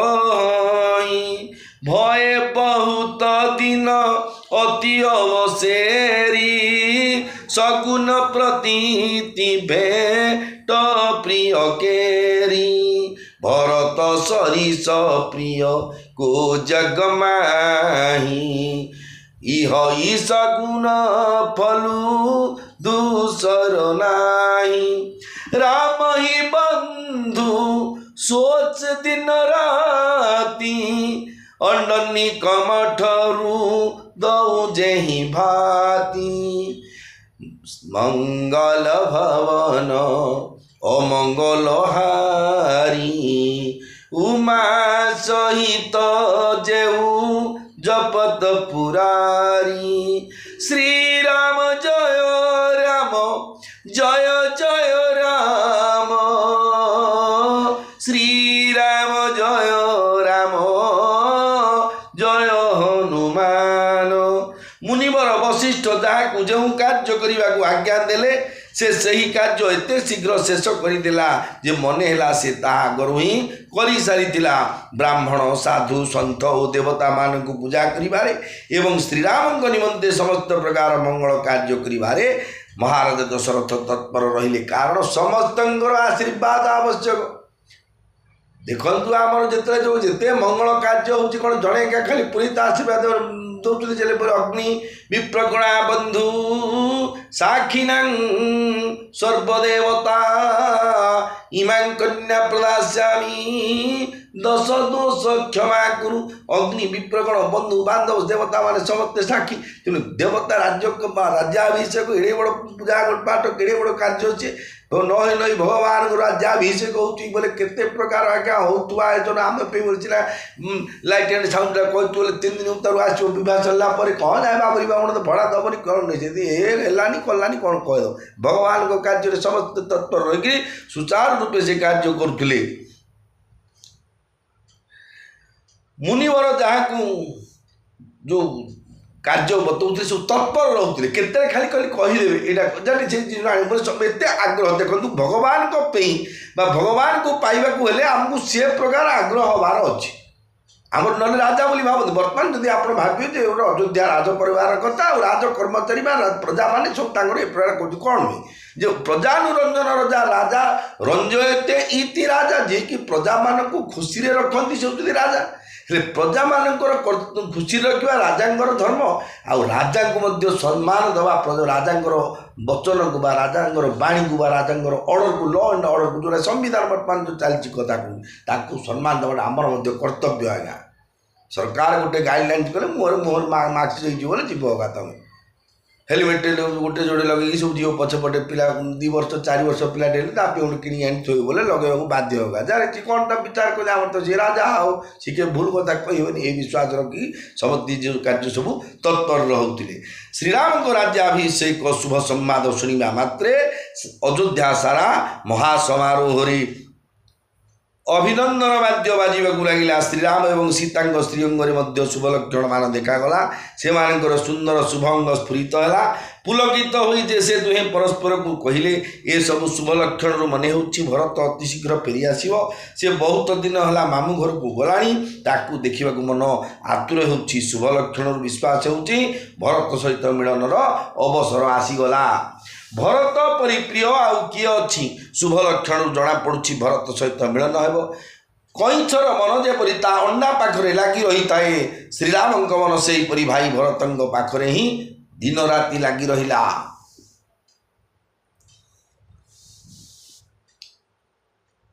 ସେରି ସଗୁନ ପ୍ରତୀତି ଭେଟ ପ୍ରିୟ କେରି ଭରତ ସରିଷ ପ୍ରିୟ କୋ ଜଗ ମାହି ইহ সগুণ ফলু দূষর নাই রাম হি বন্ধু সোচ দিন রাতি অন্ডনী কমঠরু দৌ যেহি ভাতি মঙ্গল ভবন অমঙ্গল হারি উমা সহিত যেউ জপত পুরারি শ্রীরাম জয় রাম জয় জয় রাম শ্রীরাম জয় রাম জয় হনুমান মুনিবর বশিষ্ঠ ଯାହାକୁ ଯେଉଁ କାର୍ଯ୍ୟ କରିବାକୁ ଆଜ୍ଞା ଦେଲେ ସେ ସେହି କାର୍ଯ୍ୟ ଏତେ ଶୀଘ୍ର ଶେଷ କରିଦେଲା ଯେ ମନେ ହେଲା ସେ ତାହା ଆଗରୁ ହିଁ କରିସାରିଥିଲା ବ୍ରାହ୍ମଣ ସାଧୁ ସନ୍ଥ ଓ ଦେବତାମାନଙ୍କୁ ପୂଜା କରିବାରେ ଏବଂ ଶ୍ରୀରାମଙ୍କ ନିମନ୍ତେ ସମସ୍ତ ପ୍ରକାର ମଙ୍ଗଳ କାର୍ଯ୍ୟ କରିବାରେ ମହାରାଜ ଦଶରଥ ତତ୍ପର ରହିଲେ କାରଣ ସମସ୍ତଙ୍କର ଆଶୀର୍ବାଦ ଆବଶ୍ୟକ। ଦେଖନ୍ତୁ ଆମର ଯେତେବେଳେ ଯେଉଁ ଯେତେ ମଙ୍ଗଳ କାର୍ଯ୍ୟ ହେଉଛି କ'ଣ ଜଣେ ଏକା ଖାଲି ପୁରୀତ ଆଶୀର୍ବାଦ ଦଉଛନ୍ତି ଯେଲେ ପରେ ଅଗ୍ନି ବିପ୍ରଗଣା ବନ୍ଧୁ ସାକ୍ଷୀନାଂ ସର୍ବଦେବତା ଇମାଂ କନ୍ୟା ପ୍ରଦାସ୍ୟାମି ଦଶ ଦୋଷ କ୍ଷମା କରୁ ଅଗ୍ନି ବିପ୍ରଗଣ ବନ୍ଧୁ ବାନ୍ଧବ ଦେବତା ମାନେ ସମସ୍ତେ ସାକ୍ଷୀ ତେଣୁ ଦେବତା ରାଜ୍ୟାଭିଷେକ ଏଡ଼େ ବଡ଼ ପୂଜା ପାଠ କେଡ଼େ ବଡ଼ କାର୍ଯ୍ୟ ଅଛି ନହେଲେ ନଇ ଭଗବାନଙ୍କ ରାଜ୍ୟାଭିଷେକ ହେଉଛି ବୋଲେ କେତେ ପ୍ରକାର ଆଜ୍ଞା ହେଉଥିବା ଆୟୋଜନ ଆମେ ପାଇଁ ମିଳିଥିଲା ଲାଇଟ୍ ଆଣ୍ଡ ସାଉଣ୍ଡଟା କହିଛୁ ବୋଲେ 3 ଦିନ ତାରୁ ଆସିବ ବିବାହ ସରିଲା ପରେ କ'ଣ ଯାଇବା କରିବା କ'ଣ ତ ଭଡ଼ା ଦେବନି କ'ଣ ନାହିଁ ଯଦି ହେଲାନି କଲାନି କ'ଣ କହିଦେବ ଭଗବାନଙ୍କ କାର୍ଯ୍ୟରେ ସମସ୍ତେ ତତ୍ପର ରହିକରି ସୁଚାରୁ ରୂପେ ସେ କାର୍ଯ୍ୟ କରୁଥିଲେ। ମୁନିବର ଯାହାକୁ ଯେଉଁ କାର୍ଯ୍ୟ ବତାଉଥିଲେ ସବୁ ତତ୍ପର ରହୁଥିଲେ କେତେବେଳେ ଖାଲି ଖାଲି କହିଦେବେ ଏଇଟା ସେ ଏତେ ଆଗ୍ରହ ଦେଖନ୍ତୁ ଭଗବାନଙ୍କ ପାଇଁ ବା ଭଗବାନଙ୍କୁ ପାଇବାକୁ ହେଲେ ଆମକୁ ସେ ପ୍ରକାର ଆଗ୍ରହ ହେବାର ଅଛି ଆମର ନହେଲେ ରାଜା ବୋଲି ଭାବନ୍ତି ବର୍ତ୍ତମାନ ଯଦି ଆପଣ ଭାବିବେ ଯେ ଗୋଟେ ଅଯୋଧ୍ୟା ରାଜ ପରିବାର କଥା ଆଉ ରାଜ କର୍ମଚାରୀ ବା ପ୍ରଜାମାନେ ସବୁ ତାଙ୍କର ଏ ପ୍ରକାର କରୁଛି କ'ଣ ନୁହେଁ ଯେ ପ୍ରଜାନୁରଞ୍ଜନର ରାଜା ରଞ୍ଜୟତେ ଇତି ରାଜା ଯିଏକି ପ୍ରଜାମାନଙ୍କୁ ଖୁସିରେ ରଖନ୍ତି ସେ ହେଉଛନ୍ତି ରାଜା ହେଲେ ପ୍ରଜାମାନଙ୍କର ଖୁସିରେ ରଖିବା ରାଜାଙ୍କର ଧର୍ମ ଆଉ ରାଜାଙ୍କୁ ମଧ୍ୟ ସମ୍ମାନ ଦେବା ରାଜାଙ୍କର ବଚନକୁ ବା ରାଜାଙ୍କର ବାଣୀକୁ ବା ରାଜାଙ୍କର ଅର୍ଡ଼ରକୁ ଲ ଆଣ୍ଡ ଅର୍ଡ଼ରକୁ ଯେଉଁଟା ସମ୍ବିଧାନ ବର୍ତ୍ତମାନ ଯେଉଁ ଚାଲିଛି କଥାକୁ ତାକୁ ସମ୍ମାନ ଦେବାଟା ଆମର ମଧ୍ୟ କର୍ତ୍ତବ୍ୟ ଆଜ୍ଞା। ସରକାର ଗୋଟେ ଗାଇଡ଼ଲାଇନ୍ସ କଲେ ମୋହର ମାର୍କ୍ସ ହେଇଯିବ ବୋଲେ ଯିବ ଆଜ୍ଞା ତମେ ହେଲମେଟ୍ ଗୋଟେ ଯୋଡ଼େ ଲଗେଇକି ସବୁ ଯିବ ପଛପଟେ ପିଲା 2 ବର୍ଷ 4 ବର୍ଷ ପିଲାଟେ ହେଲେ ତା ପାଇଁ ଗୋଟେ କିଣିକି ଆଣି ଥୋଇବ ବୋଲେ ଲଗେଇବାକୁ ବାଧ୍ୟ ହେବା ଯାହାର କ'ଣଟା ବିଚାର କଲେ ଆମର ତ ସେ ରାଜା ଆଉ ସେ କିଏ ଭୁଲ କଥା କହିବନି ଏ ବିଶ୍ୱାସ ରଖି ସମସ୍ତେ ଯେଉଁ କାର୍ଯ୍ୟ ସବୁ ତତ୍ପର ରହୁଥିଲେ। ଶ୍ରୀରାମଙ୍କ ରାଜ୍ୟାଭିଷେକ ଶୁଭ ସମ୍ବାଦ ଶୁଣିବା ମାତ୍ରେ ଅଯୋଧ୍ୟା ସାରା ମହାସମାରୋହରେ ଅଭିନନ୍ଦନ ବାଦ୍ୟ ବାଜିବାକୁ ଲାଗିଲା। ଶ୍ରୀରାମ ଏବଂ ସୀତାଙ୍କ ଶ୍ରୀଅଙ୍ଗରେ ମଧ୍ୟ ଶୁଭ ଲକ୍ଷଣମାନ ଦେଖାଗଲା ସେମାନଙ୍କର ସୁନ୍ଦର ଶୁଭଙ୍ଗ ସ୍ଫୁରିତ ହେଲା ପୁଲକିତ ହୋଇ ଯେ ସେ ଦୁହେଁ ପରସ୍ପରକୁ କହିଲେ ଏସବୁ ଶୁଭ ଲକ୍ଷଣରୁ ମନେ ହେଉଛି ଭରତ ଅତି ଶୀଘ୍ର ଫେରିଆସିବ ସେ ବହୁତ ଦିନ ହେଲା ମାମୁଁ ଘରକୁ ଗଲାଣି ତାକୁ ଦେଖିବାକୁ ମନ ଆତୁର ହେଉଛି ଶୁଭ ଲକ୍ଷଣରୁ ବିଶ୍ୱାସ ହେଉଛି ଭରତ ସହିତ ମିଳନର ଅବସର ଆସିଗଲା। ଭରତ ପରି ପ୍ରିୟ ଆଉ କିଏ ଅଛି ଶୁଭ ଲକ୍ଷଣରୁ ଜଣାପଡ଼ୁଛି ଭରତ ସହିତ ମିଳନ ହେବ କଇଁଛର ମନ ଯେପରି ତା ଅଣ୍ଡା ପାଖରେ ଲାଗି ରହିଥାଏ ଶ୍ରୀରାମଙ୍କ ମନ ସେହିପରି ଭାଇ ଭରତଙ୍କ ପାଖରେ ହିଁ ଦିନ ରାତି ଲାଗି ରହିଲା।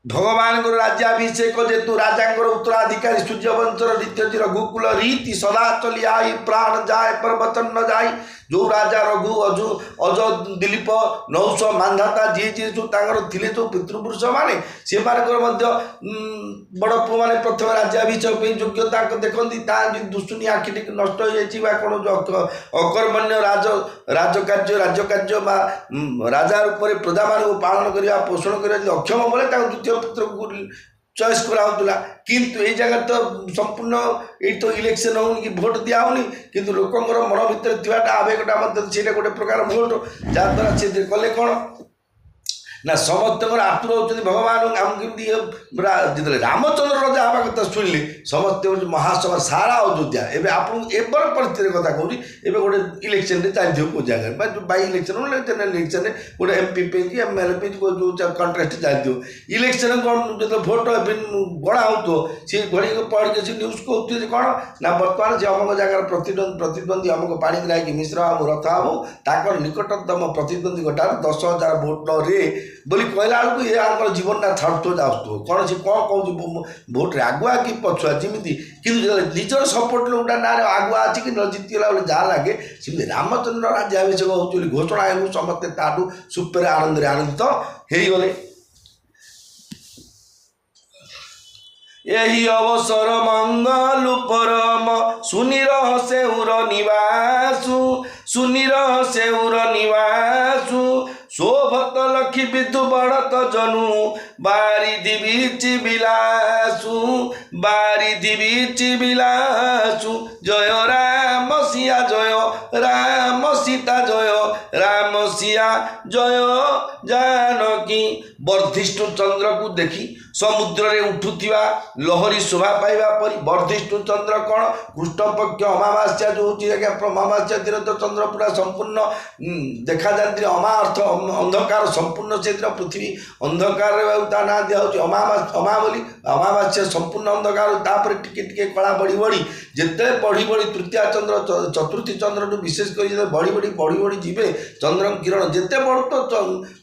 ଭଗବାନଙ୍କର ରାଜ୍ୟାଭିଷେକ ଯେହେତୁ ରାଜାଙ୍କର ଉତ୍ତରାଧିକାରୀ ସୂର୍ଯ୍ୟବଂଶର ଦ୍ୱିତୀୟ ରଘୁକୁଳ ରୀତି ସଦା ଚଲି ଆଇ ପ୍ରାଣ ଯାଏ ପର୍ବତନ ନ ଯାଇ ଯେଉଁ ରାଜା ରଘୁ ଅଜ ଦିଲୀପ ନହୁଷ ମାନ୍ଧାତା ଯିଏ ସବୁ ତାଙ୍କର ଥିଲେ ଯେଉଁ ପିତୃପୁରୁଷମାନେ ସେମାନଙ୍କର ମଧ୍ୟ ବଡ଼ ପୁଅମାନେ ପ୍ରଥମେ ରାଜ୍ୟାଭିଷେକ ପାଇଁ ଯୋଗ୍ୟତା ଦେଖନ୍ତି ତା ଯଦି ଦୁଶୁନି ଆଖି ଟିକେ ନଷ୍ଟ ହୋଇଯାଇଛି ବା କ'ଣ ଅକର୍ମଣ୍ୟ ରାଜକାର୍ଯ୍ୟ ବା ରାଜା ରୂପରେ ପ୍ରଜାମାନଙ୍କୁ ପାଳନ କରିବା ପୋଷଣ କରିବା ଯଦି ଅକ୍ଷମ ବୋଲେ ତାଙ୍କୁ ଦ୍ୱିତୀୟ ପୁତ୍ରକୁ ଚଏସ୍ କରାହେଉଥିଲା କିନ୍ତୁ ଏଇ ଜାଗାରେ ତ ସମ୍ପୂର୍ଣ୍ଣ ଏଇ ତ ଇଲେକ୍ସନ୍ ହେଉନି କି ଭୋଟ୍ ଦିଆହେଉନି କିନ୍ତୁ ଲୋକଙ୍କର ମନ ଭିତରେ ଥିବାଟା ଆବେଗଟା ମଧ୍ୟ ସେଇଟା ଗୋଟେ ପ୍ରକାର ଭୋଟ୍ ଯାହାଦ୍ୱାରା ସେ କଲେ କ'ଣ ନା ସମସ୍ତଙ୍କର ଆତୁର ହେଉଛନ୍ତି ଭଗବାନ ଆମକୁ କେମିତି ଯେତେବେଳେ ରାମଚନ୍ଦ୍ର ରାଜା ହେବା କଥା ଶୁଣିଲେ ସମସ୍ତେ ହେଉଛି ମହାସଭା ସାରା ଅଯୋଧ୍ୟା। ଏବେ ଆପଣଙ୍କୁ ଏବେର ପରିସ୍ଥିତିର କଥା କହୁଛି, ଏବେ ଗୋଟେ ଇଲେକ୍ସନରେ ଚାଲିଥିବ କେଉଁ ଜାଗାରେ ବା ବାଇ ଇଲେକ୍ସନ ଜେନେରାଲ ଇଲେକ୍ସନରେ ଗୋଟେ MP ପାଇଁ କି MLA ପାଇଁ ଯେଉଁ କଣ୍ଟେଷ୍ଟ ଚାଲିଥିବ, ଇଲେକ୍ସନ କ'ଣ ଯେତେବେଳେ ଭୋଟ ଏବେ ଗଣା ହେଉଥିବ ସିଏ ଘଡ଼ିକି ପଢ଼ିକି ସେ ନ୍ୟୁଜ୍ କହୁଥିବେ ଯେ କ'ଣ ନା ବର୍ତ୍ତମାନ ସେ ଅମକ ଜାଗାର ପ୍ରତିଦ୍ୱନ୍ଦ୍ୱୀ ଅମକ ପାଣିଗ୍ରାହୀ ମିଶ୍ର ବାବୁ ରଥ ବାବୁ ତାଙ୍କର ନିକଟତମ ପ୍ରତିଦ୍ୱନ୍ଦ୍ୱୀଙ୍କଠାରୁ 10,000 ଭୋଟରେ ବୋଲି କହିଲା ବେଳକୁ ଏ ଆମର ଜୀବନଟା ଛାଡ଼ୁଥିବ ଯାଉଥିବ କ'ଣ ସେ କ'ଣ କହୁଛି ଭୋଟରେ ଆଗୁଆ କି ପଛୁଆ ଯେମିତି, କିନ୍ତୁ ଯେତେବେଳେ ନିଜର ସପୋର୍ଟ ଲୋକଟା ନାଁରେ ଆଗୁଆ ଅଛି କି ନ ଜିତିଗଲା ବେଳେ ଯାହା ଲାଗେ ସେମିତି ରାମଚନ୍ଦ୍ର ରାଜ୍ୟାଭିଷେକ ହେଉଛି ବୋଲି ଘୋଷଣା ହେବୁ ସମସ୍ତେ ତାଠୁ ସୁପରେ ଆନନ୍ଦରେ ଆନନ୍ଦିତ ହେଇଗଲେ। ଏହି ଅବସର ମଙ୍ଗଲ ପରମ ସୁନିର ସେଉର ନିବାସୁ ସୁନିର ସେଉର ନିବାସୁ ଶୋଭତ ଲକ୍ଷ୍ମୀ ବିଦୁ ବଡ଼ତ ଜନୁ ବାରିଧି ବିଚି বিলাসু ବାରିଧି ବିଚି বিলাসୁ ଜୟ ରାମ ସିଆ ଜୟ ରାମ ସୀତା ଜୟ ରାମ ସିଆ ଜୟ ଜାନକୀ। ବର୍ଦ୍ଧିଷ୍ଣୁ ଚନ୍ଦ୍ରକୁ ଦେଖି ସମୁଦ୍ରରେ ଉଠୁଥିବା ଲହରୀ ଶୋଭା ପାଇବା ପରି ବର୍ଦ୍ଧିଷ୍ଣୁ ଚନ୍ଦ୍ର କ'ଣ କୃଷ୍ଣପକ୍ଷ ଅମାବାସ୍ୟା ଯେଉଁ ହେଉଛି ଆଜ୍ଞା ଅମାବାସ୍ୟା ଦିନ ତ ଚନ୍ଦ୍ର ପୁରା ସମ୍ପୂର୍ଣ୍ଣ ଦେଖାଯାନ୍ତି ଅମା ଅର୍ଥ ଅନ୍ଧକାର ସମ୍ପୂର୍ଣ୍ଣ ସେଇଦିନ ପୃଥିବୀ ଅନ୍ଧକାରରେ ତା ନାଁ ଦିଆହେଉଛି ଅମା ବୋଲି। ଅମାବାସ୍ୟା ସମ୍ପୂର୍ଣ୍ଣ ଅନ୍ଧକାର ତାପରେ ଟିକେ ଟିକେ କଳା ବଢ଼ି ବଢ଼ି ଯେତେବେଳେ ବଢ଼ି ବଢ଼ି ତୃତୀୟ ଚନ୍ଦ୍ର ଚତୁର୍ଥୀ ଚନ୍ଦ୍ରଠୁ ବିଶେଷ କରି ଯେତେବେଳେ ବଢ଼ି ବଢ଼ି ଯିବେ ଚନ୍ଦ୍ର କିରଣ ଯେତେ ବଢ଼ୁଥିବ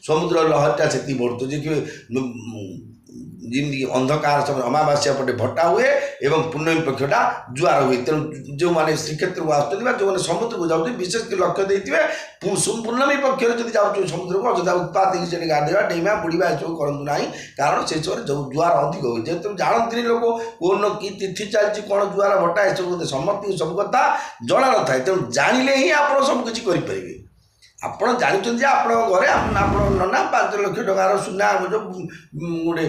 ସମୁଦ୍ର ଲହରୀଟା ସେତିକି ବଢ଼ୁଥିବ ଦେଖିବେ ଯେମିତିକି ଅନ୍ଧକାର ସମୟରେ ଅମାବାସ୍ୟା ପଟେ ଭଟ୍ଟା ହୁଏ ଏବଂ ପୂର୍ଣ୍ଣମୀ ପକ୍ଷଟା ଜୁଆର ହୁଏ। ତେଣୁ ଯେଉଁମାନେ ଶ୍ରୀକ୍ଷେତ୍ରକୁ ଆସୁଛନ୍ତି ବା ଯେଉଁମାନେ ସମୁଦ୍ରକୁ ଯାଉଛନ୍ତି ବିଶେଷ କରି ଲକ୍ଷ୍ୟ ଦେଇଥିବେ ପୂର୍ଣ୍ଣମୀ ପକ୍ଷରେ ଯଦି ଯାଉଛନ୍ତି ସମୁଦ୍ରକୁ ଅଯଥା ଉତ୍ପାତ ହେଇକି ସେଠି ଗାଧୋଇବା ଡେଇଁବା ବୁଡ଼ିବା ଏସବୁ କରନ୍ତୁ ନାହିଁ, କାରଣ ସେ ସମୟରେ ଯେଉଁ ଜୁଆର ଅଧିକ ହୁଏ ଯେହେତୁ ଜାଣନ୍ତିନି ଲୋକ କୋଉଦିନ କି ତିଥି ଚାଲିଛି କ'ଣ ଜୁଆର ଭଟ୍ଟା ଏସବୁ ସମସ୍ତଙ୍କୁ ସବୁ କଥା ଜଣା ନଥାଏ। ତେଣୁ ଜାଣିଲେ ହିଁ ଆପଣ ସବୁ କିଛି କରିପାରିବେ। ଆପଣ ଜାଣିଛନ୍ତି ଯେ ଆପଣଙ୍କ ଘରେ ଆପଣ ନନା 5 ଲକ୍ଷ ଟଙ୍କାର ସୁନା ଯେଉଁ ଗୋଟେ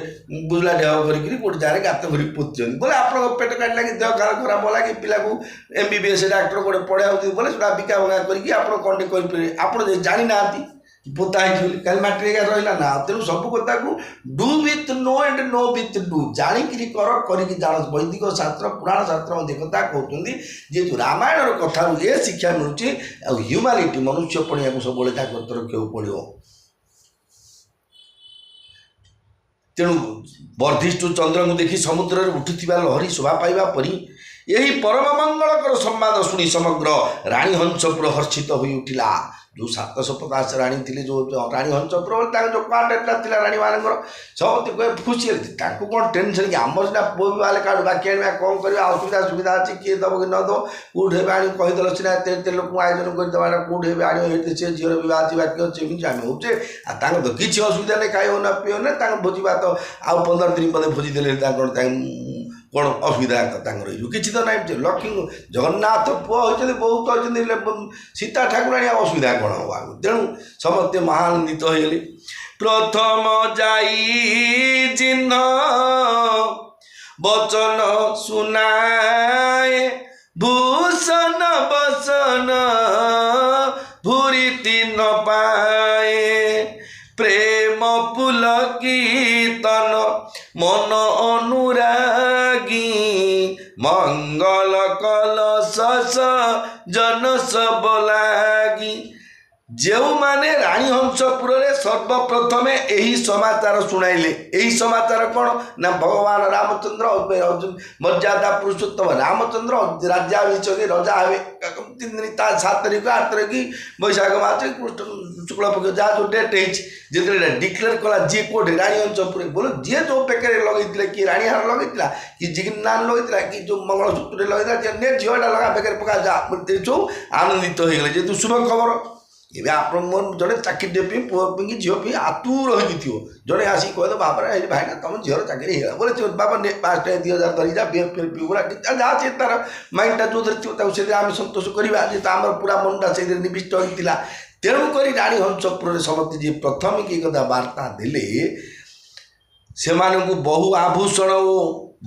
ବୁଝଲା ଢେଅ କରିକି ଗୋଟେ ଜାଗାରେ ଗାତ କରିକି ପୋତିଛନ୍ତି ବୋଲେ ଆପଣଙ୍କ ପେଟ କାଟିଲା କି ଦେହ ଖରାପ ହେଲା କି ପିଲାକୁ MBBS ଡାକ୍ତର ଗୋଟେ ପଢ଼ାଉଛନ୍ତି ବୋଲେ ସେଟା ବିକା ଭଙ୍ଗା କରିକି ଆପଣ କ'ଣ ଟିକେ କରିପାରିବେ। ଆପଣ ଜାଣିନାହାନ୍ତି ପୋତା ହେଇଛି ବୋଲି କାଲି ମାଟିରେ ରହିଲା ନା। ତେଣୁ ସବୁ କଥାକୁ do with know and know with do ଜାଣିକିରି କର କରିକି ଜାଣ। ବୈଦିକ ଶାସ୍ତ୍ର ପୁରାଣ ଶାସ୍ତ୍ର ମଧ୍ୟ କଥା କହୁଛନ୍ତି ଯେହେତୁ ରାମାୟଣର କଥାରୁ ଏ ଶିକ୍ଷା ମିଳୁଛି ଆଉ ହ୍ୟୁମାନିଟି ମନୁଷ୍ୟ ପଣିଆକୁ ସବୁବେଳେ ତା କଥା ରଖିବାକୁ ପଡ଼ିବ। ତେଣୁ ବର୍ଦ୍ଧିଷ୍ଣୁ ଚନ୍ଦ୍ରଙ୍କୁ ଦେଖି ସମୁଦ୍ରରେ ଉଠୁଥିବା ଲହରୀ ଶୋଭା ପାଇବା ପରି ଏହି ପରମ ମଙ୍ଗଳକର ସମ୍ବାଦ ଶୁଣି ସମଗ୍ର ରାଣୀ ହଂସପୁର ହର୍ଷିତ ହୋଇ ଉଠିଲା। ଯେଉଁ 750 ରାଣୀ ଥିଲେ ଯେଉଁ ରାଣୀ ହଂସପୁର ତାଙ୍କ ଯେଉଁ କ୍ୱାର୍ଟରଟା ଥିଲା ରାଣୀମାନଙ୍କର ସମସ୍ତେ ଖୁସି ହେଲେ ତାଙ୍କୁ କ'ଣ ଟେନସନ୍ କି ଆମର ସିନା ପୁଅ ବି ବାହାରେ କାହାଠୁ ବାକି ଆଣିବା କ'ଣ କରିବା ଅସୁବିଧା ସୁବିଧା ଅଛି କିଏ ଦେବ କି ନ ଦେବ କେଉଁଠି ହେବେ ଆଣି କହିଦେଲ ସିନା ଏତେ ଲୋକଙ୍କୁ ଆୟୋଜନ କରିଦେବା କେଉଁଠି ହେବେ ଆଣିବ ଏଠି ସେ ଝିଅର ବିବାହ ଅଛି ବାକି ଅଛି ଏମିତି ଆମେ ହେଉଛେ ଆଉ ତାଙ୍କର ତ କିଛି ଅସୁବିଧା ନାହିଁ ଖାଇବ ନା ପିଇବ ନା ତାଙ୍କ ଭୋଜି ଭାତ ଆଉ 15 ଦିନ ପରେ ଭୋଜି ଦେଲେ ତାଙ୍କର କ'ଣ ଅସୁବିଧା ତାଙ୍କର ହେଇଯିବ କିଛି ତ ନାହିଁ। ଲକ୍ଷ୍ମୀ ଜଗନ୍ନାଥ ପୁଅ ହୋଇଛନ୍ତି ବହୁତ ଅଛନ୍ତି ସୀତା ଠାକୁରାଣୀ ଆଉ ଅସୁବିଧା କ'ଣ ହେବ ଆଗକୁ। ତେଣୁ ସମସ୍ତେ ମହାନନ୍ଦିତ ହେଇଗଲେ। ପ୍ରଥମ ଯାଇ ଚିହ୍ନ ବଚନ ଶୁଣାଏ ଭୂଷଣ ବସନ ଭୁରିତି ନ ପାଏ ପ୍ରେମ ପୁଲକିତନ ମନ ଅନୁରାଗୀ ମଙ୍ଗଳ କଲଶ ଜନ ସବ ଲାଗି। ଯେଉଁମାନେ ରାଣୀ ହଂସପୁରରେ ସର୍ବପ୍ରଥମେ ଏହି ସମାଚାର ଶୁଣାଇଲେ ଏହି ସମାଚାର କ'ଣ ନା ଭଗବାନ ରାମଚନ୍ଦ୍ର ମର୍ଯ୍ୟାଦା ପୁରୁଷୋତ୍ତମ ରାମଚନ୍ଦ୍ର ରାଜ୍ୟାଭିଷେକ ରଜା ହେବେ 3 ଦିନ ତା 7 ତାରିଖ 8 ତାରିଖ ବୈଶାଖ ମାସ ଶୁକ୍ଳପକ୍ଷ ଯାହା ଯେଉଁ ଡେଟ୍ ହେଇଛି ଯେତେବେଳେ ଡିକ୍ଲେୟାର କଲା ଯିଏ କେଉଁଠି ରାଣୀ ହଂସପୁରରେ ବୋଲେ ଯିଏ ଯେଉଁ ବେକରେ ଲଗେଇଥିଲା କିଏ ରାଣୀ ହାର ଲଗେଇଥିଲା କି ଜିଗନାନ ଲଗେଇଥିଲା କି ଯେଉଁ ମଙ୍ଗଳସୂତ୍ରରେ ଲଗେଇଥିଲା ଝିଅଟା ଲଗା ବେକରେ ପକା ଯା ସବୁ ଆନନ୍ଦିତ ହେଇଗଲେ ଯେହେତୁ ଶୁଭ ଖବର। ଏବେ ଆପଣ ମୋର ଜଣେ ଚାକିରିଟେ ପାଇଁ ପୁଅ ପାଇଁ ଝିଅ ପାଇଁ ଆତୁର ହେଇକି ଥିବ ଜଣେ ଆସିକି କହିଦେବ ବାବାରେ ଏଠି ଭାଇନା ତୁମ ଝିଅର ଚାକିରି ହେଇଗଲା ବୋଲେ ବାବା 5,000 ଧରିକି ଯା ବିଏଫ୍ ପିଇବୁଲା ଯାହା ସେ ତାର ମାଇଣ୍ଡଟା ଯେଉଁଥିରେ ଥିବ ତାକୁ ସେଥିରେ ଆମେ ସନ୍ତୋଷ କରିବା ଯେହେତୁ ଆମର ପୁରା ମନଟା ସେଇଥିରେ ନିବିଷ୍ଟ ହୋଇଥିଲା। ତେଣୁକରି ରାଣୀ ହଂସପୁରରେ ସମସ୍ତେ ଯିଏ ପ୍ରଥମେ କି କଥା ବାର୍ତ୍ତା ଦେଲେ ସେମାନଙ୍କୁ ବହୁ ଆଭୂଷଣ ଓ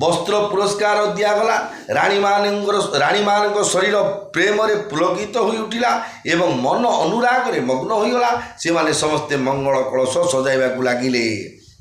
ବସ୍ତ୍ର ପୁରସ୍କାର ଦିଆଗଲା। ରାଣୀମାନଙ୍କ ଶରୀର ପ୍ରେମରେ ପୁଲକିତ ହୋଇ ଉଠିଲା ଏବଂ ମନ ଅନୁରାଗରେ ମଗ୍ନ ହୋଇଗଲା। ସେମାନେ ସମସ୍ତେ ମଙ୍ଗଳ କଳସ ସଜାଇବାକୁ ଲାଗିଲେ।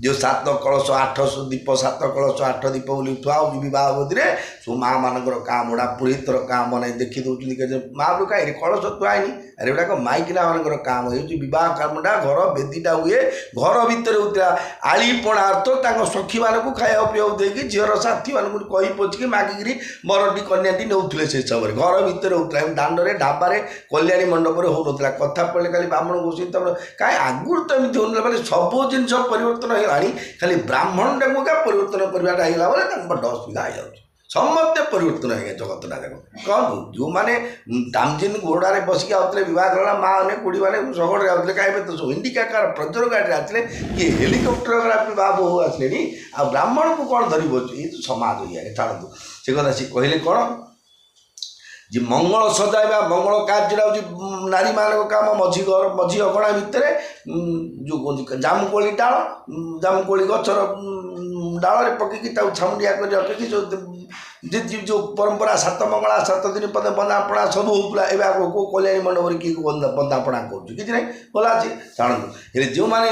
ଯେଉଁ 7 କଳସ 8 ଦୀପ 7 କଳସ 8 ଦୀପ ବୋଲି ଥୁଆ ହେଉଛି ବିବାହ ବେଦୀରେ, ସବୁ ମାଆ ମାନଙ୍କର କାମ ଗୁଡ଼ା ପୁରୋହିତର କାମ ନାହିଁ ଦେଖି ଦେଉଛନ୍ତି କି ମା ଲୋକ କାହିଁ କଳସ ଥୁଆ ହେଇନି, ଆରେ ଏଗୁଡ଼ାକ ମାଇକିନା ମାନଙ୍କର କାମ ହେଉଛି। ବିବାହ କାମଟା ଘର ବେଦୀଟା ହୁଏ ଘର ଭିତରେ ହେଉଥିଲା। ଆଳି ପଣାର୍ଥ ତାଙ୍କ ସଖୀମାନଙ୍କୁ ଖାଇବା ପିଇବାକୁ ଦେଇକି ଝିଅର ସାଥୀମାନଙ୍କୁ କହି ପଚିକି ମାଗିକିରି ବରଟି କନ୍ୟାଟି ନେଉଥିଲେ। ସେ ସମୟରେ ଘର ଭିତରେ ହେଉଥିଲା, ଦାଣ୍ଡରେ ଢାବାରେ କଲ୍ୟାଣୀ ମଣ୍ଡପରେ ହେଉନଥିଲା। କଥା ପଡ଼ିଲେ ଖାଲି ବ୍ରାହ୍ମଣ ଘୋଷି ତାପରେ କାହିଁ ଆଗରୁ ତ ଏମିତି ହେଉନଥିଲା। ମାନେ ସବୁ ଜିନିଷ ପରିବର୍ତ୍ତନ ହେଇଗଲାଣି, ଖାଲି ବ୍ରାହ୍ମଣଟାକୁ ଏକା ପରିବର୍ତ୍ତନ କରିବାଟା ହେଇଗଲା ବୋଲେ ତାଙ୍କ ବଡ଼ ଅସୁବିଧା ହେଇଯାଉଛି। ସମସ୍ତେ ପରିବର୍ତ୍ତନ ହେଇଗଲା ଜଗତଟା ଯାକ। କହନ୍ତୁ ଯେଉଁମାନେ ତାମଜିନ୍ ଘୋଡ଼ାରେ ବସିକି ଆଉଥିଲେ ବିବାହ କଲା ମାଆମାନେ କୁଡ଼ିମାନେ ଶଗଡ଼ରେ ଆଉଥିଲେ, କାହିଁକି ତ ସବୁ ଇଣ୍ଡିକା କାର ପ୍ରଜର ଗାଡ଼ିରେ ଆସିଲେ, କିଏ ହେଲିକପ୍ଟର ବିବାହ ବୋହୁ ଆସିଲେଣି, ଆଉ ବ୍ରାହ୍ମଣକୁ କ'ଣ ଧରି ବସୁଛି? ଏଇ ତ ସମାଜ ଇଏ ଛାଡ଼ନ୍ତୁ ସେ କଥା। ସେ କହିଲେ କ'ଣ ଯେ ମଙ୍ଗଳ ସଜାଇବା ମଙ୍ଗଳ କାର୍ଯ୍ୟଟା ହେଉଛି ନାରୀମାନଙ୍କ କାମ। ମଝି ଅଗଣା ଭିତରେ ଯେଉଁ କୁହନ୍ତି ଜାମୁକୋଳି ଡାଳ, ଜାମୁକୋଳି ଗଛର ଡାଳରେ ପକେଇକି ତାକୁ ଛାମୁଣ୍ଡିଆ କରି ରଖିକି ଯେଉଁ ପରମ୍ପରା 7 ମଙ୍ଗଳା 7 ଦିନ ପଦେ ବନ୍ଦାପଣା ସବୁ ହେଉଥିଲା। ଏବେ ଆଗକୁ କଲ୍ୟାଣୀ ମଣ୍ଡପରେ କିଏ ବନ୍ଦାପଣା କରୁଛି? କିଛି ନାହିଁ, ଭଲ ଅଛି ଜାଣନ୍ତୁ। ହେଲେ ଯେଉଁମାନେ